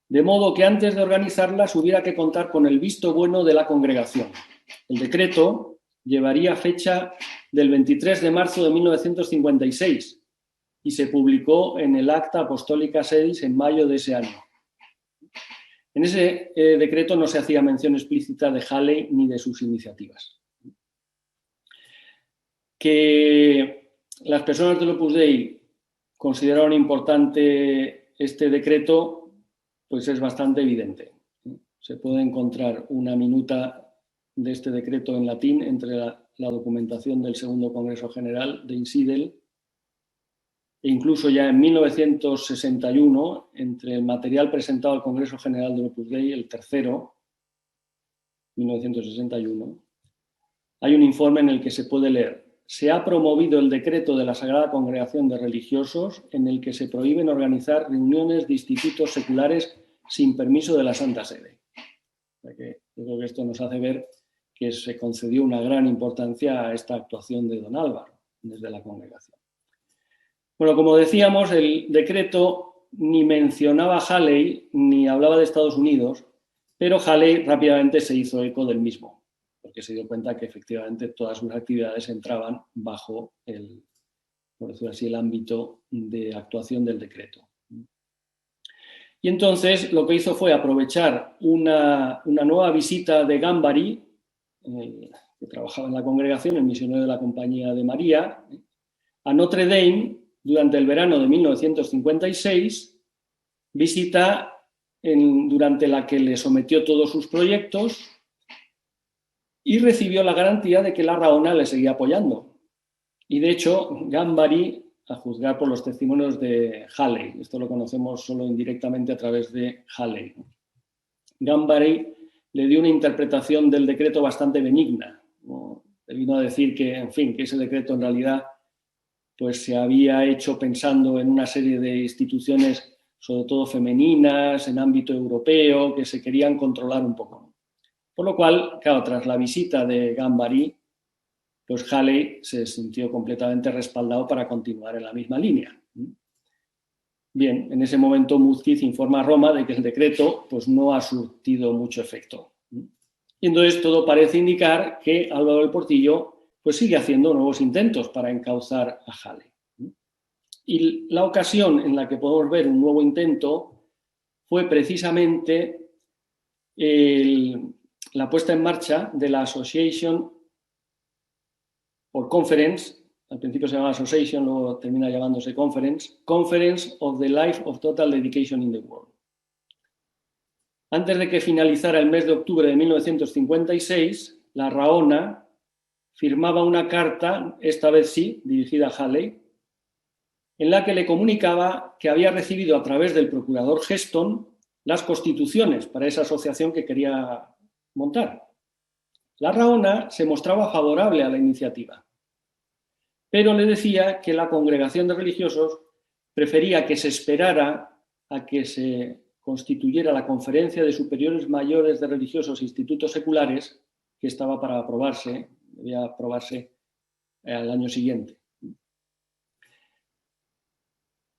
de modo que antes de organizarlas hubiera que contar con el visto bueno de la congregación. El decreto llevaría fecha del 23 de marzo de 1956 y se publicó en el Acta Apostólica Sedis en mayo de ese año. En ese decreto no se hacía mención explícita de Halley ni de sus iniciativas. Que las personas del Opus Dei consideraron importante este decreto, pues es bastante evidente. Se puede encontrar una minuta de este decreto en latín entre la documentación del Segundo Congreso General de Insidel e incluso ya en 1961, entre el material presentado al Congreso General del Opus Dei, el tercero, 1961, hay un informe en el que se puede leer: se ha promovido el decreto de la Sagrada Congregación de Religiosos en el que se prohíben organizar reuniones de institutos seculares sin permiso de la Santa Sede. O sea que yo creo que esto nos hace ver que se concedió una gran importancia a esta actuación de don Álvaro desde la congregación. Bueno, como decíamos, el decreto ni mencionaba a Halley ni hablaba de Estados Unidos, pero Halley rápidamente se hizo eco del mismo, porque se dio cuenta que efectivamente todas sus actividades entraban bajo el, por decirlo así, el ámbito de actuación del decreto. Y entonces lo que hizo fue aprovechar una nueva visita de Gambari, que trabajaba en la congregación, el misionero de la Compañía de María, a Notre Dame durante el verano de 1956, visita durante la que le sometió todos sus proyectos y recibió la garantía de que la Rahona le seguía apoyando. Y de hecho, Gambari, a juzgar por los testimonios de Halley, esto lo conocemos solo indirectamente a través de Halley, Gambari le dio una interpretación del decreto bastante benigna. Le vino a decir que, en fin, que ese decreto en realidad pues, se había hecho pensando en una serie de instituciones, sobre todo femeninas, en ámbito europeo, que se querían controlar un poco. Por lo cual, claro, tras la visita de Gambari, pues Halley se sintió completamente respaldado para continuar en la misma línea. Bien, en ese momento Mudgett informa a Roma de que el decreto pues, no ha surtido mucho efecto. Y entonces todo parece indicar que Álvaro del Portillo pues, sigue haciendo nuevos intentos para encauzar a Halley. Y la ocasión en la que podemos ver un nuevo intento fue precisamente la puesta en marcha de la Association or Conference, al principio se llamaba Association, luego termina llamándose Conference of the Life of Total Dedication in the World. Antes de que finalizara el mes de octubre de 1956, la Rahona firmaba una carta, esta vez sí, dirigida a Halley, en la que le comunicaba que había recibido a través del procurador Heston las constituciones para esa asociación que quería montar. La Rahona se mostraba favorable a la iniciativa, pero le decía que la congregación de religiosos prefería que se esperara a que se constituyera la Conferencia de Superiores Mayores de Religiosos e Institutos Seculares, que estaba para aprobarse, debía aprobarse al año siguiente.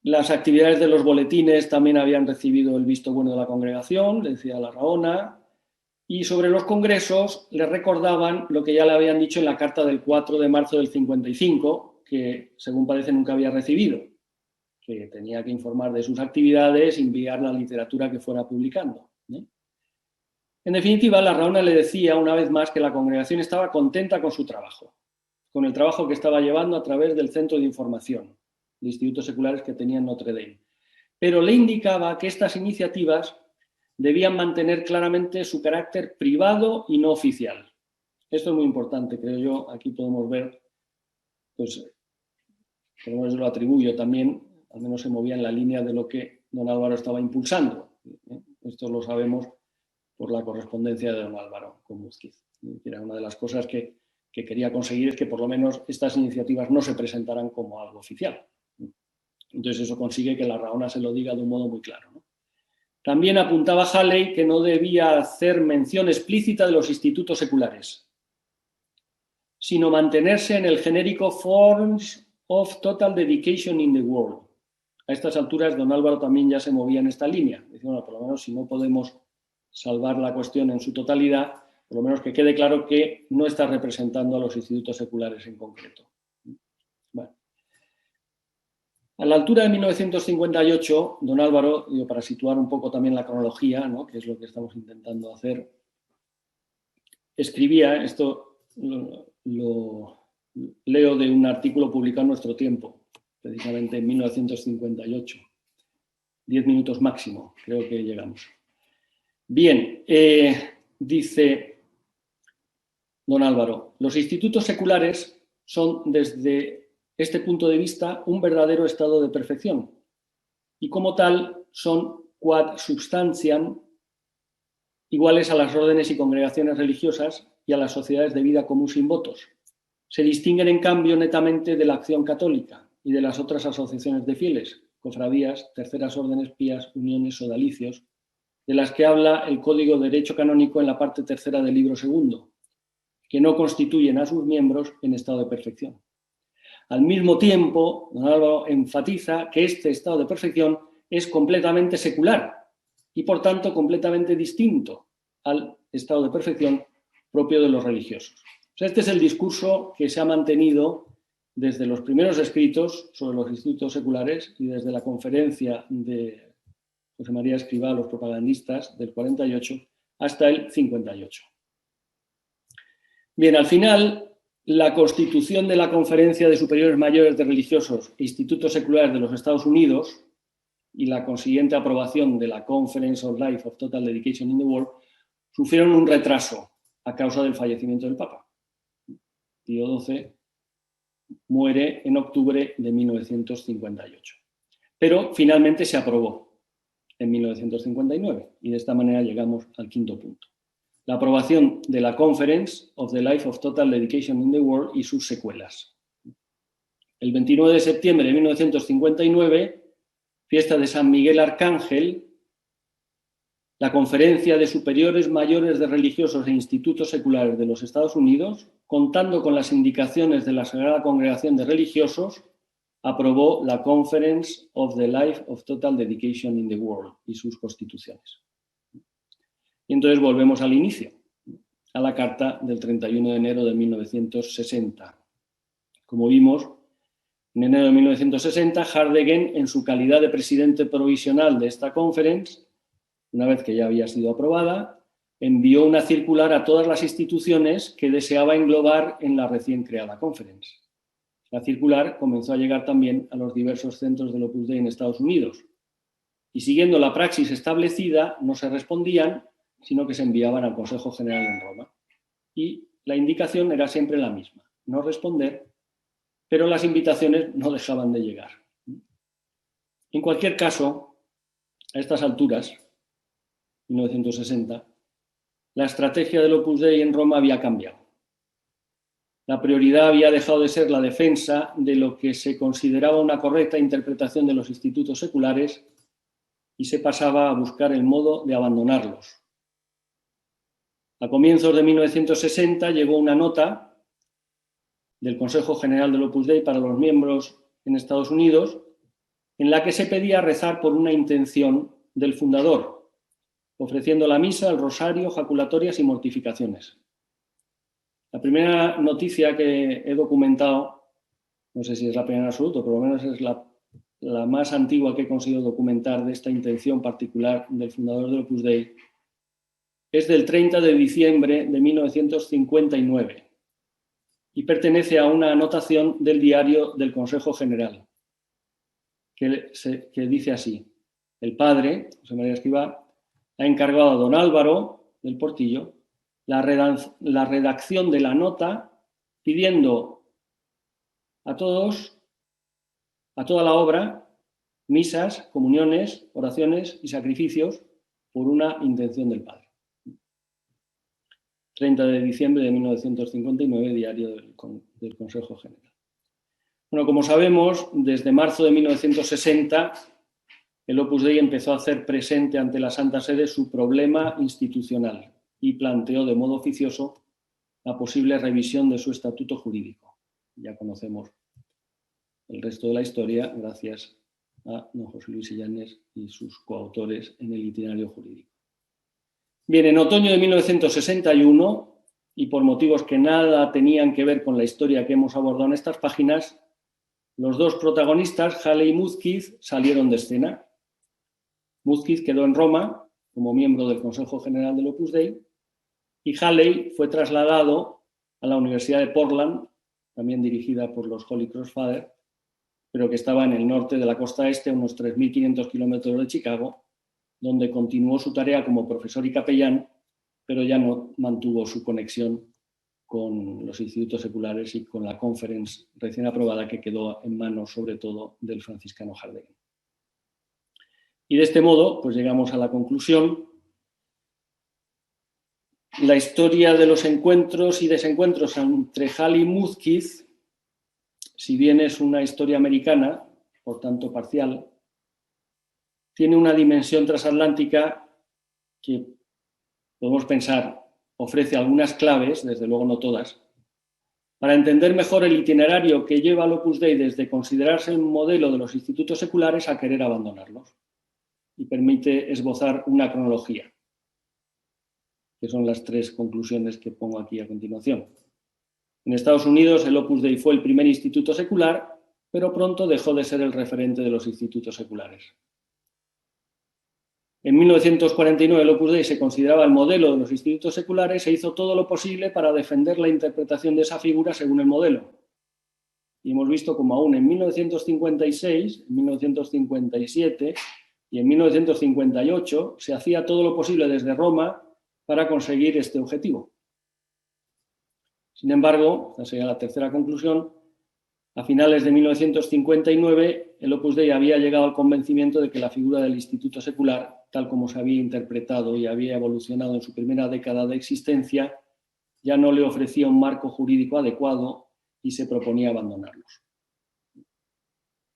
Las actividades de los boletines también habían recibido el visto bueno de la congregación, le decía Larraona, y sobre los congresos le recordaban lo que ya le habían dicho en la carta del 4 de marzo del 55, que según parece nunca había recibido, que tenía que informar de sus actividades y enviar la literatura que fuera publicando. En definitiva, Larraona le decía una vez más que la congregación estaba contenta con su trabajo, con el trabajo que estaba llevando a través del Centro de Información de Institutos Seculares que tenía en Notre Dame. Pero le indicaba que estas iniciativas debían mantener claramente su carácter privado y no oficial. Esto es muy importante, creo yo. Aquí podemos ver, pues, por lo menos yo lo atribuyo también, al menos se movía en la línea de lo que don Álvaro estaba impulsando. Esto lo sabemos por la correspondencia de don Álvaro con Múzquiz. Era una de las cosas que quería conseguir, es que por lo menos estas iniciativas no se presentaran como algo oficial. Entonces eso consigue que Larraona se lo diga de un modo muy claro, ¿no? También apuntaba Halley que no debía hacer mención explícita de los institutos seculares, sino mantenerse en el genérico Forms of Total Dedication in the World. A estas alturas, don Álvaro también ya se movía en esta línea. Dice, bueno, por lo menos si no podemos salvar la cuestión en su totalidad, por lo menos que quede claro que no está representando a los institutos seculares en concreto. Bueno. A la altura de 1958, don Álvaro, digo, para situar un poco también la cronología, ¿no?, que es lo que estamos intentando hacer, escribía, esto lo leo de un artículo publicado en Nuestro Tiempo, precisamente en 1958. 10 minutos máximo, creo que llegamos. Bien, dice don Álvaro, los institutos seculares son, desde este punto de vista, un verdadero estado de perfección y como tal son quad substantiam iguales a las órdenes y congregaciones religiosas y a las sociedades de vida común sin votos. Se distinguen, en cambio, netamente de la Acción Católica y de las otras asociaciones de fieles, cofradías, terceras órdenes, pías, uniones, sodalicios, de las que habla el Código de Derecho Canónico en la parte tercera del libro segundo, que no constituyen a sus miembros en estado de perfección. Al mismo tiempo, don Álvaro enfatiza que este estado de perfección es completamente secular y, por tanto, completamente distinto al estado de perfección propio de los religiosos. O sea, este es el discurso que se ha mantenido desde los primeros escritos sobre los institutos seculares y desde la conferencia de José María Escrivá a los propagandistas del 48 hasta el 58. Bien, al final, la constitución de la Conferencia de Superiores Mayores de Religiosos e Institutos Seculares de los Estados Unidos y la consiguiente aprobación de la Conference of Life of Total Dedication in the World sufrieron un retraso a causa del fallecimiento del Papa. Pío XII muere en octubre de 1958. Pero finalmente se aprobó en 1959 y de esta manera llegamos al quinto punto. La aprobación de la Conference of the Life of Total Dedication in the World y sus secuelas. El 29 de septiembre de 1959, fiesta de San Miguel Arcángel, la Conferencia de Superiores Mayores de Religiosos e Institutos Seculares de los Estados Unidos, contando con las indicaciones de la Sagrada Congregación de Religiosos, aprobó la Conference of the Life of Total Dedication in the World y sus constituciones. Y entonces volvemos al inicio, a la carta del 31 de enero de 1960. Como vimos, en enero de 1960, Hardegen, en su calidad de presidente provisional de esta conference, una vez que ya había sido aprobada, envió una circular a todas las instituciones que deseaba englobar en la recién creada conference. La circular comenzó a llegar también a los diversos centros del Opus Dei en Estados Unidos. Y siguiendo la praxis establecida, no se respondían, sino que se enviaban al Consejo General en Roma. Y la indicación era siempre la misma, no responder, pero las invitaciones no dejaban de llegar. En cualquier caso, a estas alturas, 1960, la estrategia del Opus Dei en Roma había cambiado. La prioridad había dejado de ser la defensa de lo que se consideraba una correcta interpretación de los institutos seculares y se pasaba a buscar el modo de abandonarlos. A comienzos de 1960 llegó una nota del Consejo General del Opus Dei para los miembros en Estados Unidos, en la que se pedía rezar por una intención del fundador, ofreciendo la misa, el rosario, jaculatorias y mortificaciones. La primera noticia que he documentado, no sé si es la primera en absoluto, pero por lo menos es la más antigua que he conseguido documentar de esta intención particular del fundador del Opus Dei, es del 30 de diciembre de 1959 y pertenece a una anotación del diario del Consejo General, que dice así: el padre, José María Escrivá, ha encargado a don Álvaro del Portillo la redacción de la nota pidiendo a todos, a toda la obra, misas, comuniones, oraciones y sacrificios por una intención del padre. 30 de diciembre de 1959, diario del Consejo General. Bueno, como sabemos, desde marzo de 1960, el Opus Dei empezó a hacer presente ante la Santa Sede su problema institucional y planteó de modo oficioso la posible revisión de su estatuto jurídico. Ya conocemos el resto de la historia gracias a don José Luis Illanes y sus coautores en el itinerario jurídico. Bien, en otoño de 1961, y por motivos que nada tenían que ver con la historia que hemos abordado en estas páginas, los dos protagonistas, Halley y Muzquiz, salieron de escena. Muzquiz quedó en Roma como miembro del Consejo General del Opus Dei y Halley fue trasladado a la Universidad de Portland, también dirigida por los Holy Cross Fathers, pero que estaba en el norte de la costa este, a unos 3.500 kilómetros de Chicago, donde continuó su tarea como profesor y capellán, pero ya no mantuvo su conexión con los institutos seculares y con la conference recién aprobada que quedó en manos sobre todo del franciscano Harding. Y de este modo, pues llegamos a la conclusión. La historia de los encuentros y desencuentros entre Halley y Muzquiz, si bien es una historia americana, por tanto parcial, tiene una dimensión transatlántica que podemos pensar ofrece algunas claves, desde luego no todas, para entender mejor el itinerario que lleva al Opus Dei desde considerarse un modelo de los institutos seculares a querer abandonarlos, y permite esbozar una cronología, que son las tres conclusiones que pongo aquí a continuación. En Estados Unidos, el Opus Dei fue el primer instituto secular, pero pronto dejó de ser el referente de los institutos seculares. En 1949 el Opus Dei se consideraba el modelo de los institutos seculares e hizo todo lo posible para defender la interpretación de esa figura según el modelo. Y hemos visto como aún en 1956, en 1957 y en 1958 se hacía todo lo posible desde Roma para conseguir este objetivo. Sin embargo, esta sería la tercera conclusión, a finales de 1959 el Opus Dei había llegado al convencimiento de que la figura del instituto secular, tal como se había interpretado y había evolucionado en su primera década de existencia, ya no le ofrecía un marco jurídico adecuado y se proponía abandonarlos.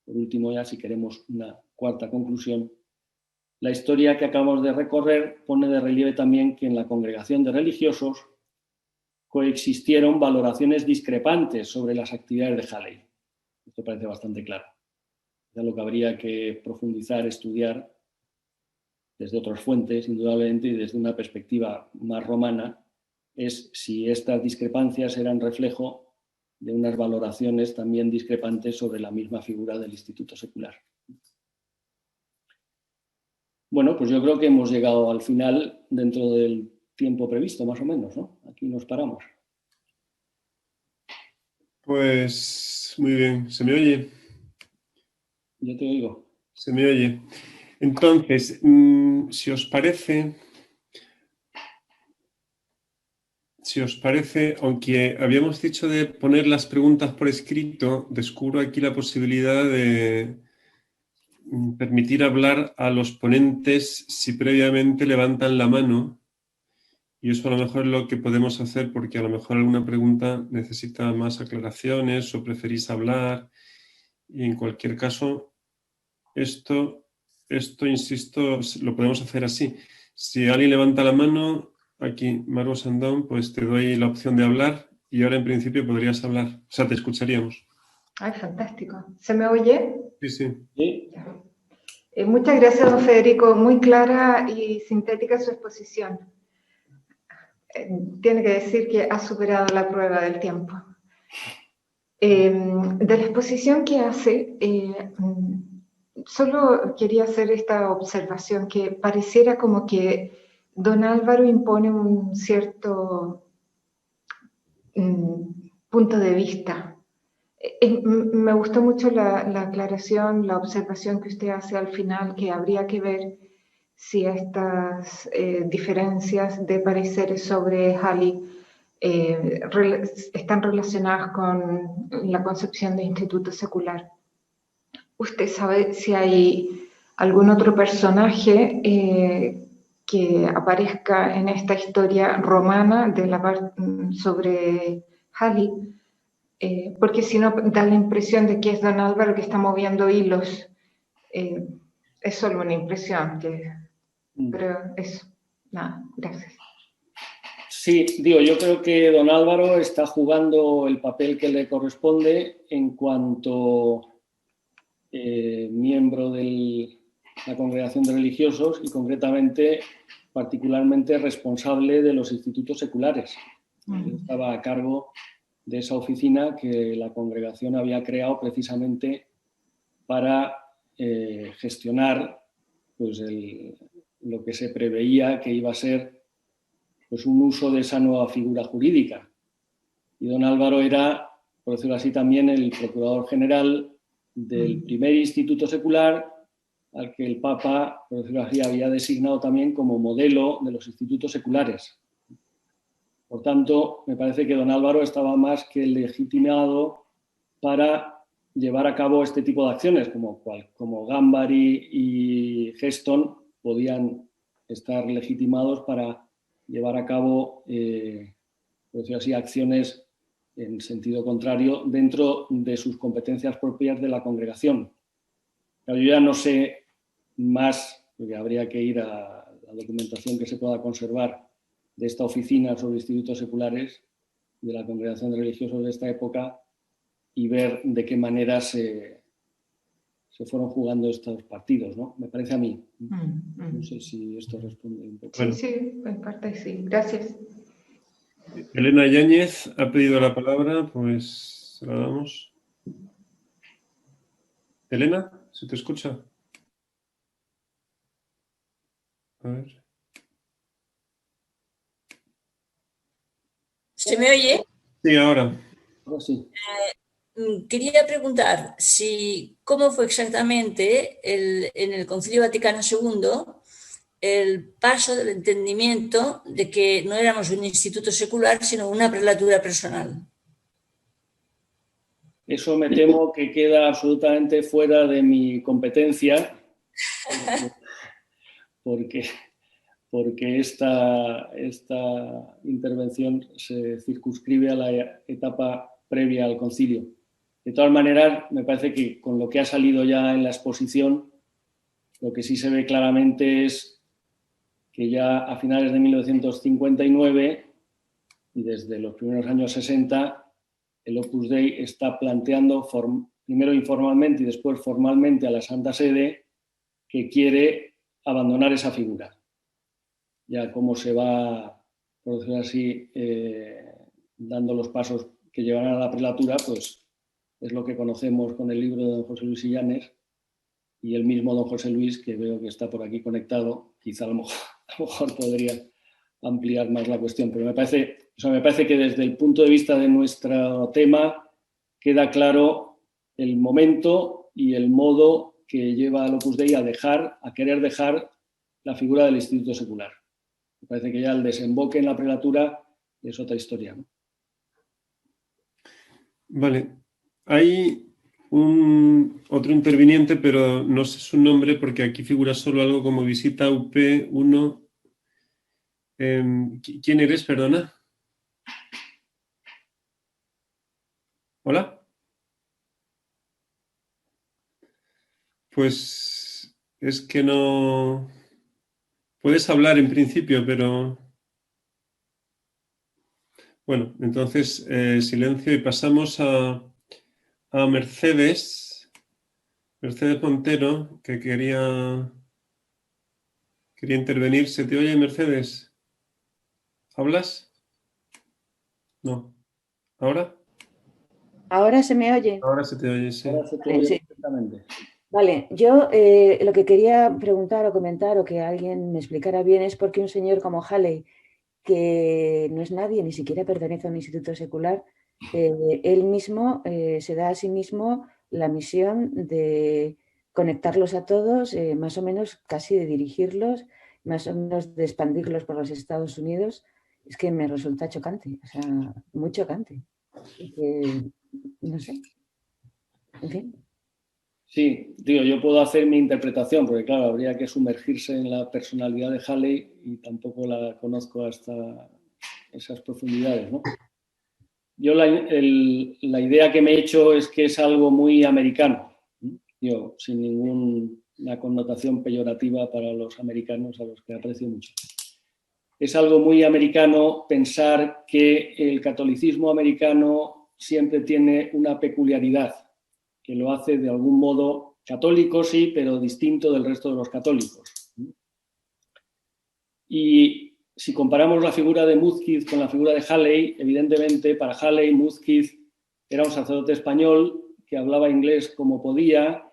Por último, ya si queremos una cuarta conclusión, la historia que acabamos de recorrer pone de relieve también que en la congregación de religiosos coexistieron valoraciones discrepantes sobre las actividades de Halley. Esto parece bastante claro. Ya lo que habría que profundizar, estudiar desde otras fuentes, indudablemente, y desde una perspectiva más romana, es si estas discrepancias eran reflejo de unas valoraciones también discrepantes sobre la misma figura del instituto secular. Bueno, pues yo creo que hemos llegado al final dentro del tiempo previsto, más o menos, ¿no? Aquí nos paramos. Pues muy bien, ¿se me oye? Yo te oigo. Se me oye. Entonces, si os parece, aunque habíamos dicho de poner las preguntas por escrito, descubro aquí la posibilidad de permitir hablar a los ponentes si previamente levantan la mano Y eso a lo mejor es lo que podemos hacer, porque a lo mejor alguna pregunta necesita más aclaraciones o preferís hablar. Y en cualquier caso, esto, insisto, lo podemos hacer así. Si alguien levanta la mano, aquí, Margot Sandón, pues te doy la opción de hablar y ahora en principio podrías hablar. O sea, te escucharíamos. Ay, fantástico. ¿Se me oye? Sí, sí. ¿Sí? Ya. Muchas gracias, don Federico. Muy clara y sintética su exposición. Tiene que decir que ha superado la prueba del tiempo. De la exposición que hace, solo quería hacer esta observación, que pareciera como que don Álvaro impone un cierto punto de vista. Me gustó mucho la aclaración, la observación que usted hace al final, que habría que ver si estas diferencias de pareceres sobre Halley están relacionadas con la concepción de instituto secular. ¿Usted sabe si hay algún otro personaje que aparezca en esta historia romana de sobre Halley? Porque si no da la impresión de que es don Álvaro que está moviendo hilos. Es solo una impresión, pero eso, nada, gracias. Sí, digo, yo creo que don Álvaro está jugando el papel que le corresponde en cuanto miembro de la congregación de religiosos y concretamente, particularmente responsable de los institutos seculares. Él estaba a cargo de esa oficina que la congregación había creado precisamente para gestionar pues, lo que se preveía que iba a ser pues, un uso de esa nueva figura jurídica. Y don Álvaro era, por decirlo así, también el procurador general del primer instituto secular al que el Papa, por decirlo así, había designado también como modelo de los institutos seculares. Por tanto, me parece que don Álvaro estaba más que legitimado para llevar a cabo este tipo de acciones, como Gambari y Geston podían estar legitimados para llevar a cabo, por decirlo así, acciones en sentido contrario dentro de sus competencias propias de la congregación. Pero yo ya no sé más, porque habría que ir a la documentación que se pueda conservar de esta oficina sobre institutos seculares de la congregación de religiosos de esta época y ver de qué manera se fueron jugando estos partidos, ¿no? Me parece a mí. No sé si esto responde un poco. Sí, sí, en parte sí. Gracias. Elena Yáñez ha pedido la palabra, pues se la damos. Elena, ¿se te escucha? A ver. ¿Se me oye? Sí, ahora. Ahora sí. Quería preguntar cómo fue exactamente en el Concilio Vaticano II el paso del entendimiento de que no éramos un instituto secular, sino una prelatura personal. Eso me temo que queda absolutamente fuera de mi competencia, porque esta intervención se circunscribe a la etapa previa al concilio. De todas maneras, me parece que con lo que ha salido ya en la exposición, lo que sí se ve claramente es que ya a finales de 1959 y desde los primeros años 60, el Opus Dei está planteando, primero informalmente y después formalmente a la Santa Sede, que quiere abandonar esa figura. Ya cómo se va, por decirlo así, dando los pasos que llevarán a la prelatura, pues es lo que conocemos con el libro de don José Luis Illanes y el mismo don José Luis, que veo que está por aquí conectado, quizá a lo mejor podría ampliar más la cuestión, pero me parece que desde el punto de vista de nuestro tema queda claro el momento y el modo que lleva al Opus Dei a querer dejar la figura del instituto secular. Me parece que ya el desemboque en la prelatura es otra historia, ¿no? Vale. Hay otro interviniente, pero no sé su nombre porque aquí figura solo algo como visita UP1. ¿Quién eres, perdona? ¿Hola? Pues es que no... Puedes hablar en principio, pero... Bueno, entonces silencio y pasamos a Mercedes. Mercedes Montero, que quería intervenir. ¿Se te oye, Mercedes? ¿Hablas? No. ¿Ahora? ¿Ahora se me oye? Ahora se te oye, sí. Ahora se te oye perfectamente. Vale, yo lo que quería preguntar o comentar o que alguien me explicara bien es por qué un señor como Halley, que no es nadie, ni siquiera pertenece a un instituto secular, él mismo se da a sí mismo la misión de conectarlos a todos, más o menos casi de dirigirlos, más o menos de expandirlos por los Estados Unidos. Es que me resulta chocante, o sea, muy chocante. No sé, en fin. Sí, digo, yo puedo hacer mi interpretación, porque claro, habría que sumergirse en la personalidad de Halley y tampoco la conozco hasta esas profundidades, ¿no? Yo la idea que me he hecho es que es algo muy americano, yo, sin ninguna connotación peyorativa para los americanos, a los que aprecio mucho. Es algo muy americano pensar que el catolicismo americano siempre tiene una peculiaridad, que lo hace de algún modo católico, sí, pero distinto del resto de los católicos. Y si comparamos la figura de Muzquiz con la figura de Halley, evidentemente para Halley, Muzquiz era un sacerdote español que hablaba inglés como podía,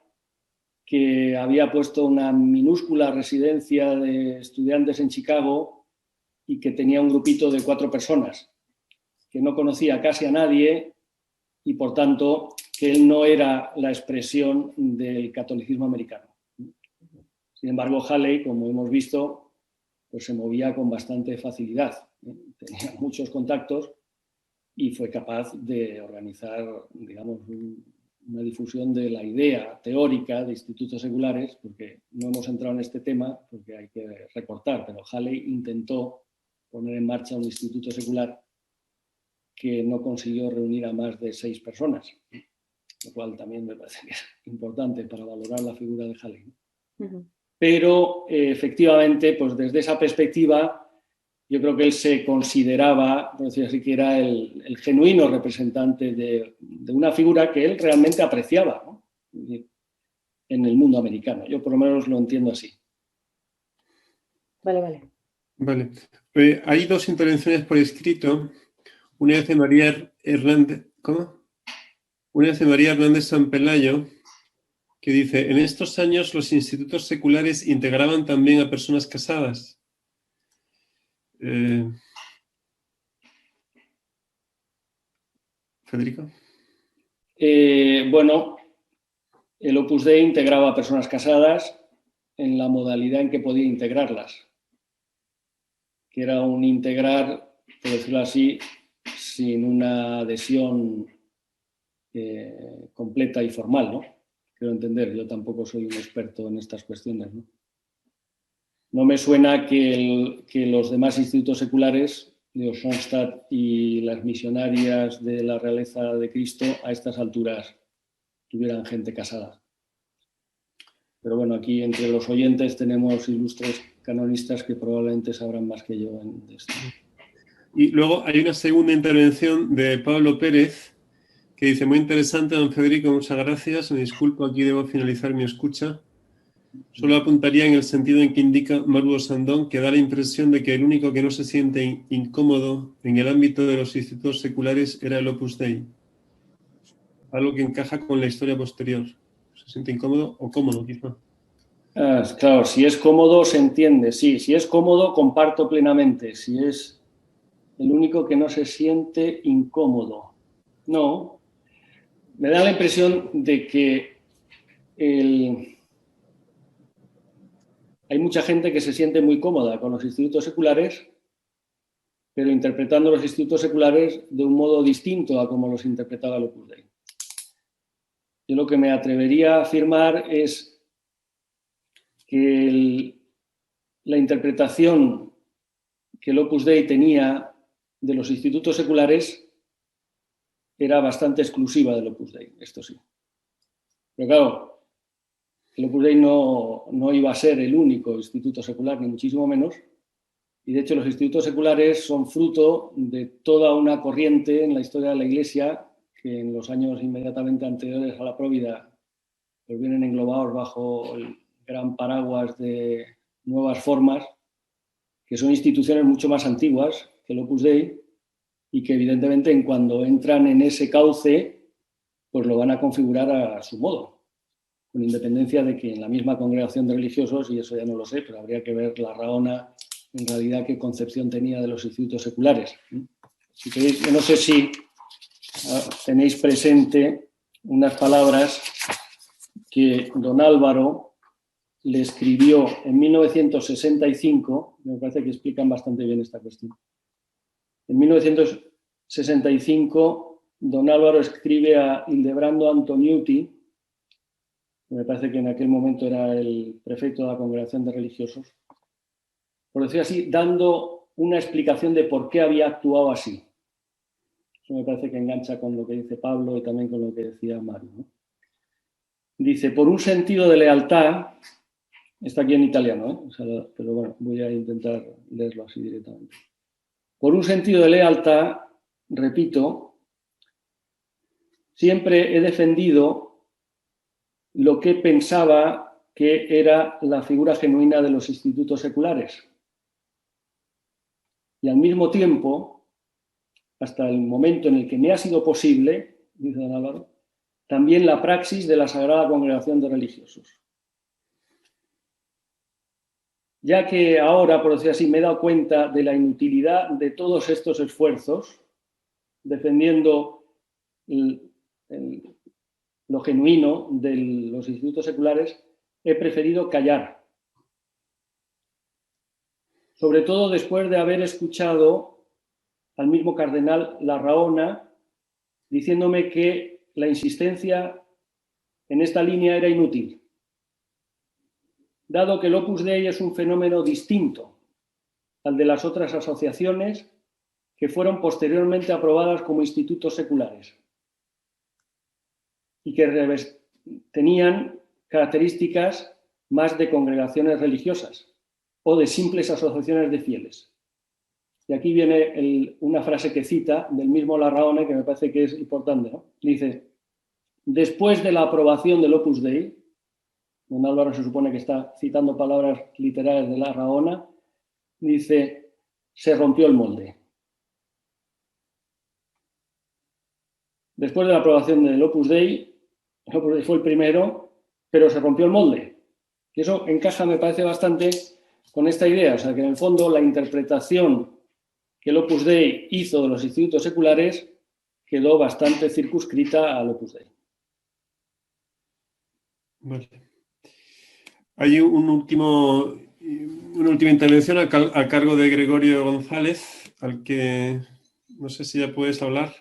que había puesto una minúscula residencia de estudiantes en Chicago y que tenía un grupito de 4 personas, que no conocía casi a nadie y, por tanto, que él no era la expresión del catolicismo americano. Sin embargo, Halley, como hemos visto, pues se movía con bastante facilidad. Tenía muchos contactos y fue capaz de organizar, digamos, una difusión de la idea teórica de institutos seculares, porque no hemos entrado en este tema, porque hay que recortar, pero Halley intentó poner en marcha un instituto secular que no consiguió reunir a más de 6 personas, lo cual también me parece que es importante para valorar la figura de Halley. Pero efectivamente, pues desde esa perspectiva, yo creo que él se consideraba, por decir así, que era el genuino representante de una figura que él realmente apreciaba, ¿no?, en el mundo americano. Yo por lo menos lo entiendo así. Vale. Vale. Hay 2 intervenciones por escrito. Una vez de María Hernández, ¿cómo? Una vez de María Hernández San Pelayo, que dice: en estos años los institutos seculares integraban también a personas casadas. Federico. Bueno, el Opus Dei integraba a personas casadas en la modalidad en que podía integrarlas, que era un integrar, por decirlo así, sin una adhesión completa y formal, ¿no? Quiero entender, yo tampoco soy un experto en estas cuestiones, ¿no? No me suena que los demás institutos seculares, de Schoenstatt y las misionarias de la Realeza de Cristo, a estas alturas tuvieran gente casada. Pero bueno, aquí entre los oyentes tenemos ilustres canonistas que probablemente sabrán más que yo de esto. Y luego hay una segunda intervención de Pablo Pérez, que dice: muy interesante, don Federico, muchas gracias. Me disculpo, aquí debo finalizar mi escucha. Solo apuntaría en el sentido en que indica Maruo Sandón, que da la impresión de que el único que no se siente incómodo en el ámbito de los institutos seculares era el Opus Dei. Algo que encaja con la historia posterior. ¿Se siente incómodo o cómodo, quizá? Claro, si es cómodo se entiende, sí. Si es cómodo, comparto plenamente. Si es el único que no se siente incómodo. No. Me da la impresión de que hay mucha gente que se siente muy cómoda con los institutos seculares, pero interpretando los institutos seculares de un modo distinto a como los interpretaba el Opus Dei. Yo lo que me atrevería a afirmar es que la interpretación que el Opus Dei tenía de los institutos seculares era bastante exclusiva del Opus Dei, esto sí. Pero claro, el Opus Dei no iba a ser el único instituto secular, ni muchísimo menos, y de hecho los institutos seculares son fruto de toda una corriente en la historia de la Iglesia que en los años inmediatamente anteriores a la Provida pues vienen englobados bajo el gran paraguas de nuevas formas, que son instituciones mucho más antiguas que el Opus Dei y que evidentemente en cuando entran en ese cauce pues lo van a configurar a su modo, con independencia de que en la misma congregación de religiosos, y eso ya no lo sé, pero habría que ver la Rahona en realidad qué concepción tenía de los institutos seculares. Si queréis, yo no sé si tenéis presente unas palabras que don Álvaro le escribió en 1965, me parece que explican bastante bien esta cuestión. En 1965, don Álvaro escribe a Ildebrando Antoniuti, que me parece que en aquel momento era el prefecto de la Congregación de Religiosos, por decir así, dando una explicación de por qué había actuado así. Eso me parece que engancha con lo que dice Pablo y también con lo que decía Mario, ¿no? Dice, por un sentido de lealtad, está aquí en italiano, ¿eh? O sea, pero bueno, voy a intentar leerlo así directamente. Por un sentido de lealtad, repito, siempre he defendido lo que pensaba que era la figura genuina de los institutos seculares. Y al mismo tiempo, hasta el momento en el que me ha sido posible, dice don Álvaro, también la praxis de la Sagrada Congregación de Religiosos. Ya que ahora, por decir así, me he dado cuenta de la inutilidad de todos estos esfuerzos, defendiendo lo genuino de los institutos seculares, he preferido callar. Sobre todo después de haber escuchado al mismo cardenal Larraona diciéndome que la insistencia en esta línea era inútil, dado que el Opus Dei es un fenómeno distinto al de las otras asociaciones que fueron posteriormente aprobadas como institutos seculares y que tenían características más de congregaciones religiosas o de simples asociaciones de fieles. Y aquí viene una frase que cita del mismo Larraone que me parece que es importante, ¿no? Dice, después de la aprobación del Opus Dei, don Álvaro se supone que está citando palabras literarias de Larraona, dice, se rompió el molde. Después de la aprobación del Opus Dei fue el primero, pero se rompió el molde. Y eso encaja, me parece, bastante con esta idea, o sea, que en el fondo la interpretación que el Opus Dei hizo de los institutos seculares quedó bastante circunscrita al Opus Dei. Vale. Hay una última intervención a cargo de Gregorio González, al que no sé si ya puedes hablar.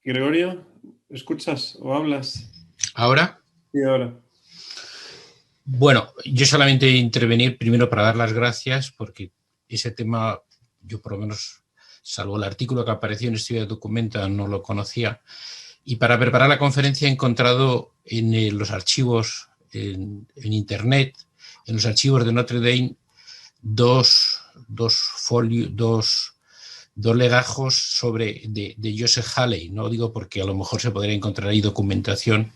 Gregorio, ¿escuchas o hablas? ¿Ahora? Sí, ahora. Bueno, yo solamente intervenir primero para dar las gracias porque ese tema, yo por lo menos, salvo el artículo que apareció en Estudio Documenta, no lo conocía. Y para preparar la conferencia he encontrado en los archivos en Internet, en los archivos de Notre Dame, dos legajos de Joseph Halley. No digo porque a lo mejor se podría encontrar ahí documentación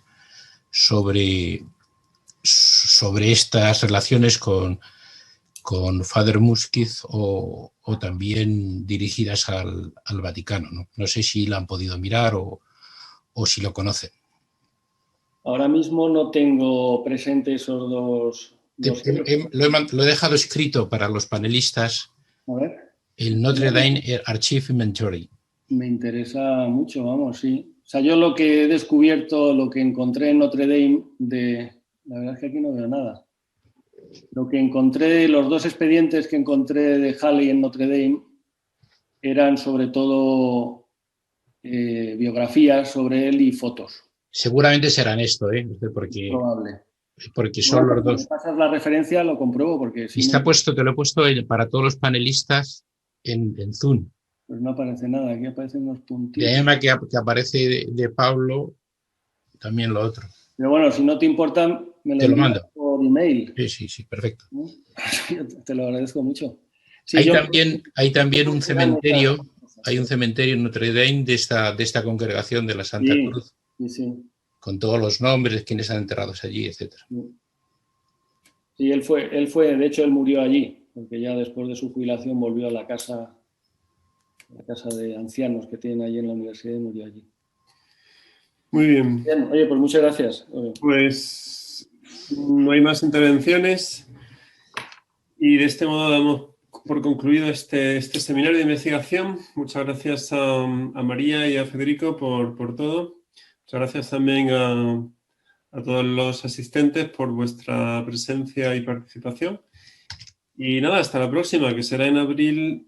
sobre estas relaciones con Father Muskiz o también dirigidas al Vaticano, ¿no? No sé si la han podido mirar o si lo conocen. Ahora mismo no tengo presente esos dos. Lo he dejado escrito para los panelistas. A ver. El Notre Dame Archive Inventory. Me interesa mucho, vamos, sí. O sea, yo lo que he descubierto, lo que encontré en Notre Dame, la verdad es que aquí no veo nada. Lo que encontré, los dos expedientes que encontré de Halley en Notre Dame eran sobre todo biografías sobre él y fotos. Seguramente serán esto, ¿eh? Porque probable. porque son los Si dos. me pasas la referencia, lo compruebo, porque si Está no, puesto, te lo he puesto para todos los panelistas en Zoom. pues no aparece nada. Aquí aparecen unos De puntitos. Emma que aparece de Pablo, también lo otro. Pero bueno, si no te importa, me lo Te lo envías mando. por email. Sí, perfecto. Te lo agradezco mucho. Sí, Hay también un cementerio, hay un cementerio en Notre Dame de esta congregación de la Santa Cruz, sí. con todos los nombres, quienes han enterrados allí, etcétera. Sí, él fue, de hecho, él murió allí, porque ya después de su jubilación volvió a la casa de ancianos que tienen allí en la universidad y murió allí. Muy bien. Bien, oye, pues muchas gracias. Pues no hay más intervenciones y de este modo damos por concluido este seminario de investigación. Muchas gracias a María y a Federico por todo. Muchas gracias también a todos los asistentes por vuestra presencia y participación. Y nada, hasta la próxima, que será en abril.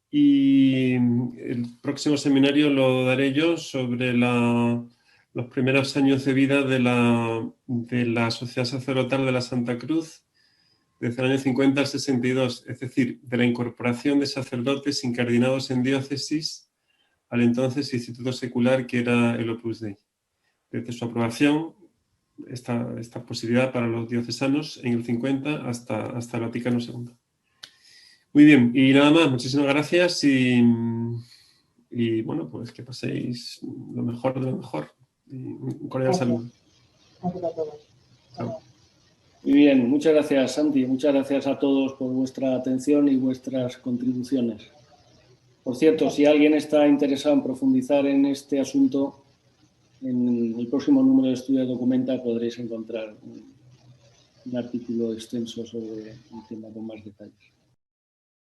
Y el próximo seminario lo daré yo sobre los primeros años de vida de la Sociedad Sacerdotal de la Santa Cruz, desde el año 50 al 62, es decir, de la incorporación de sacerdotes incardinados en diócesis al entonces Instituto Secular, que era el Opus Dei. Desde su aprobación, esta posibilidad para los diocesanos en el 50 hasta el Vaticano II. Muy bien, y nada más, muchísimas gracias y bueno, pues que paséis lo mejor de lo mejor. Y un cordial saludo. Gracias a todos. Chao. Muy bien, muchas gracias, Santi. Muchas gracias a todos por vuestra atención y vuestras contribuciones. Por cierto, si alguien está interesado en profundizar en este asunto, en el próximo número de Estudia Documenta podréis encontrar un artículo extenso sobre el tema con más detalles.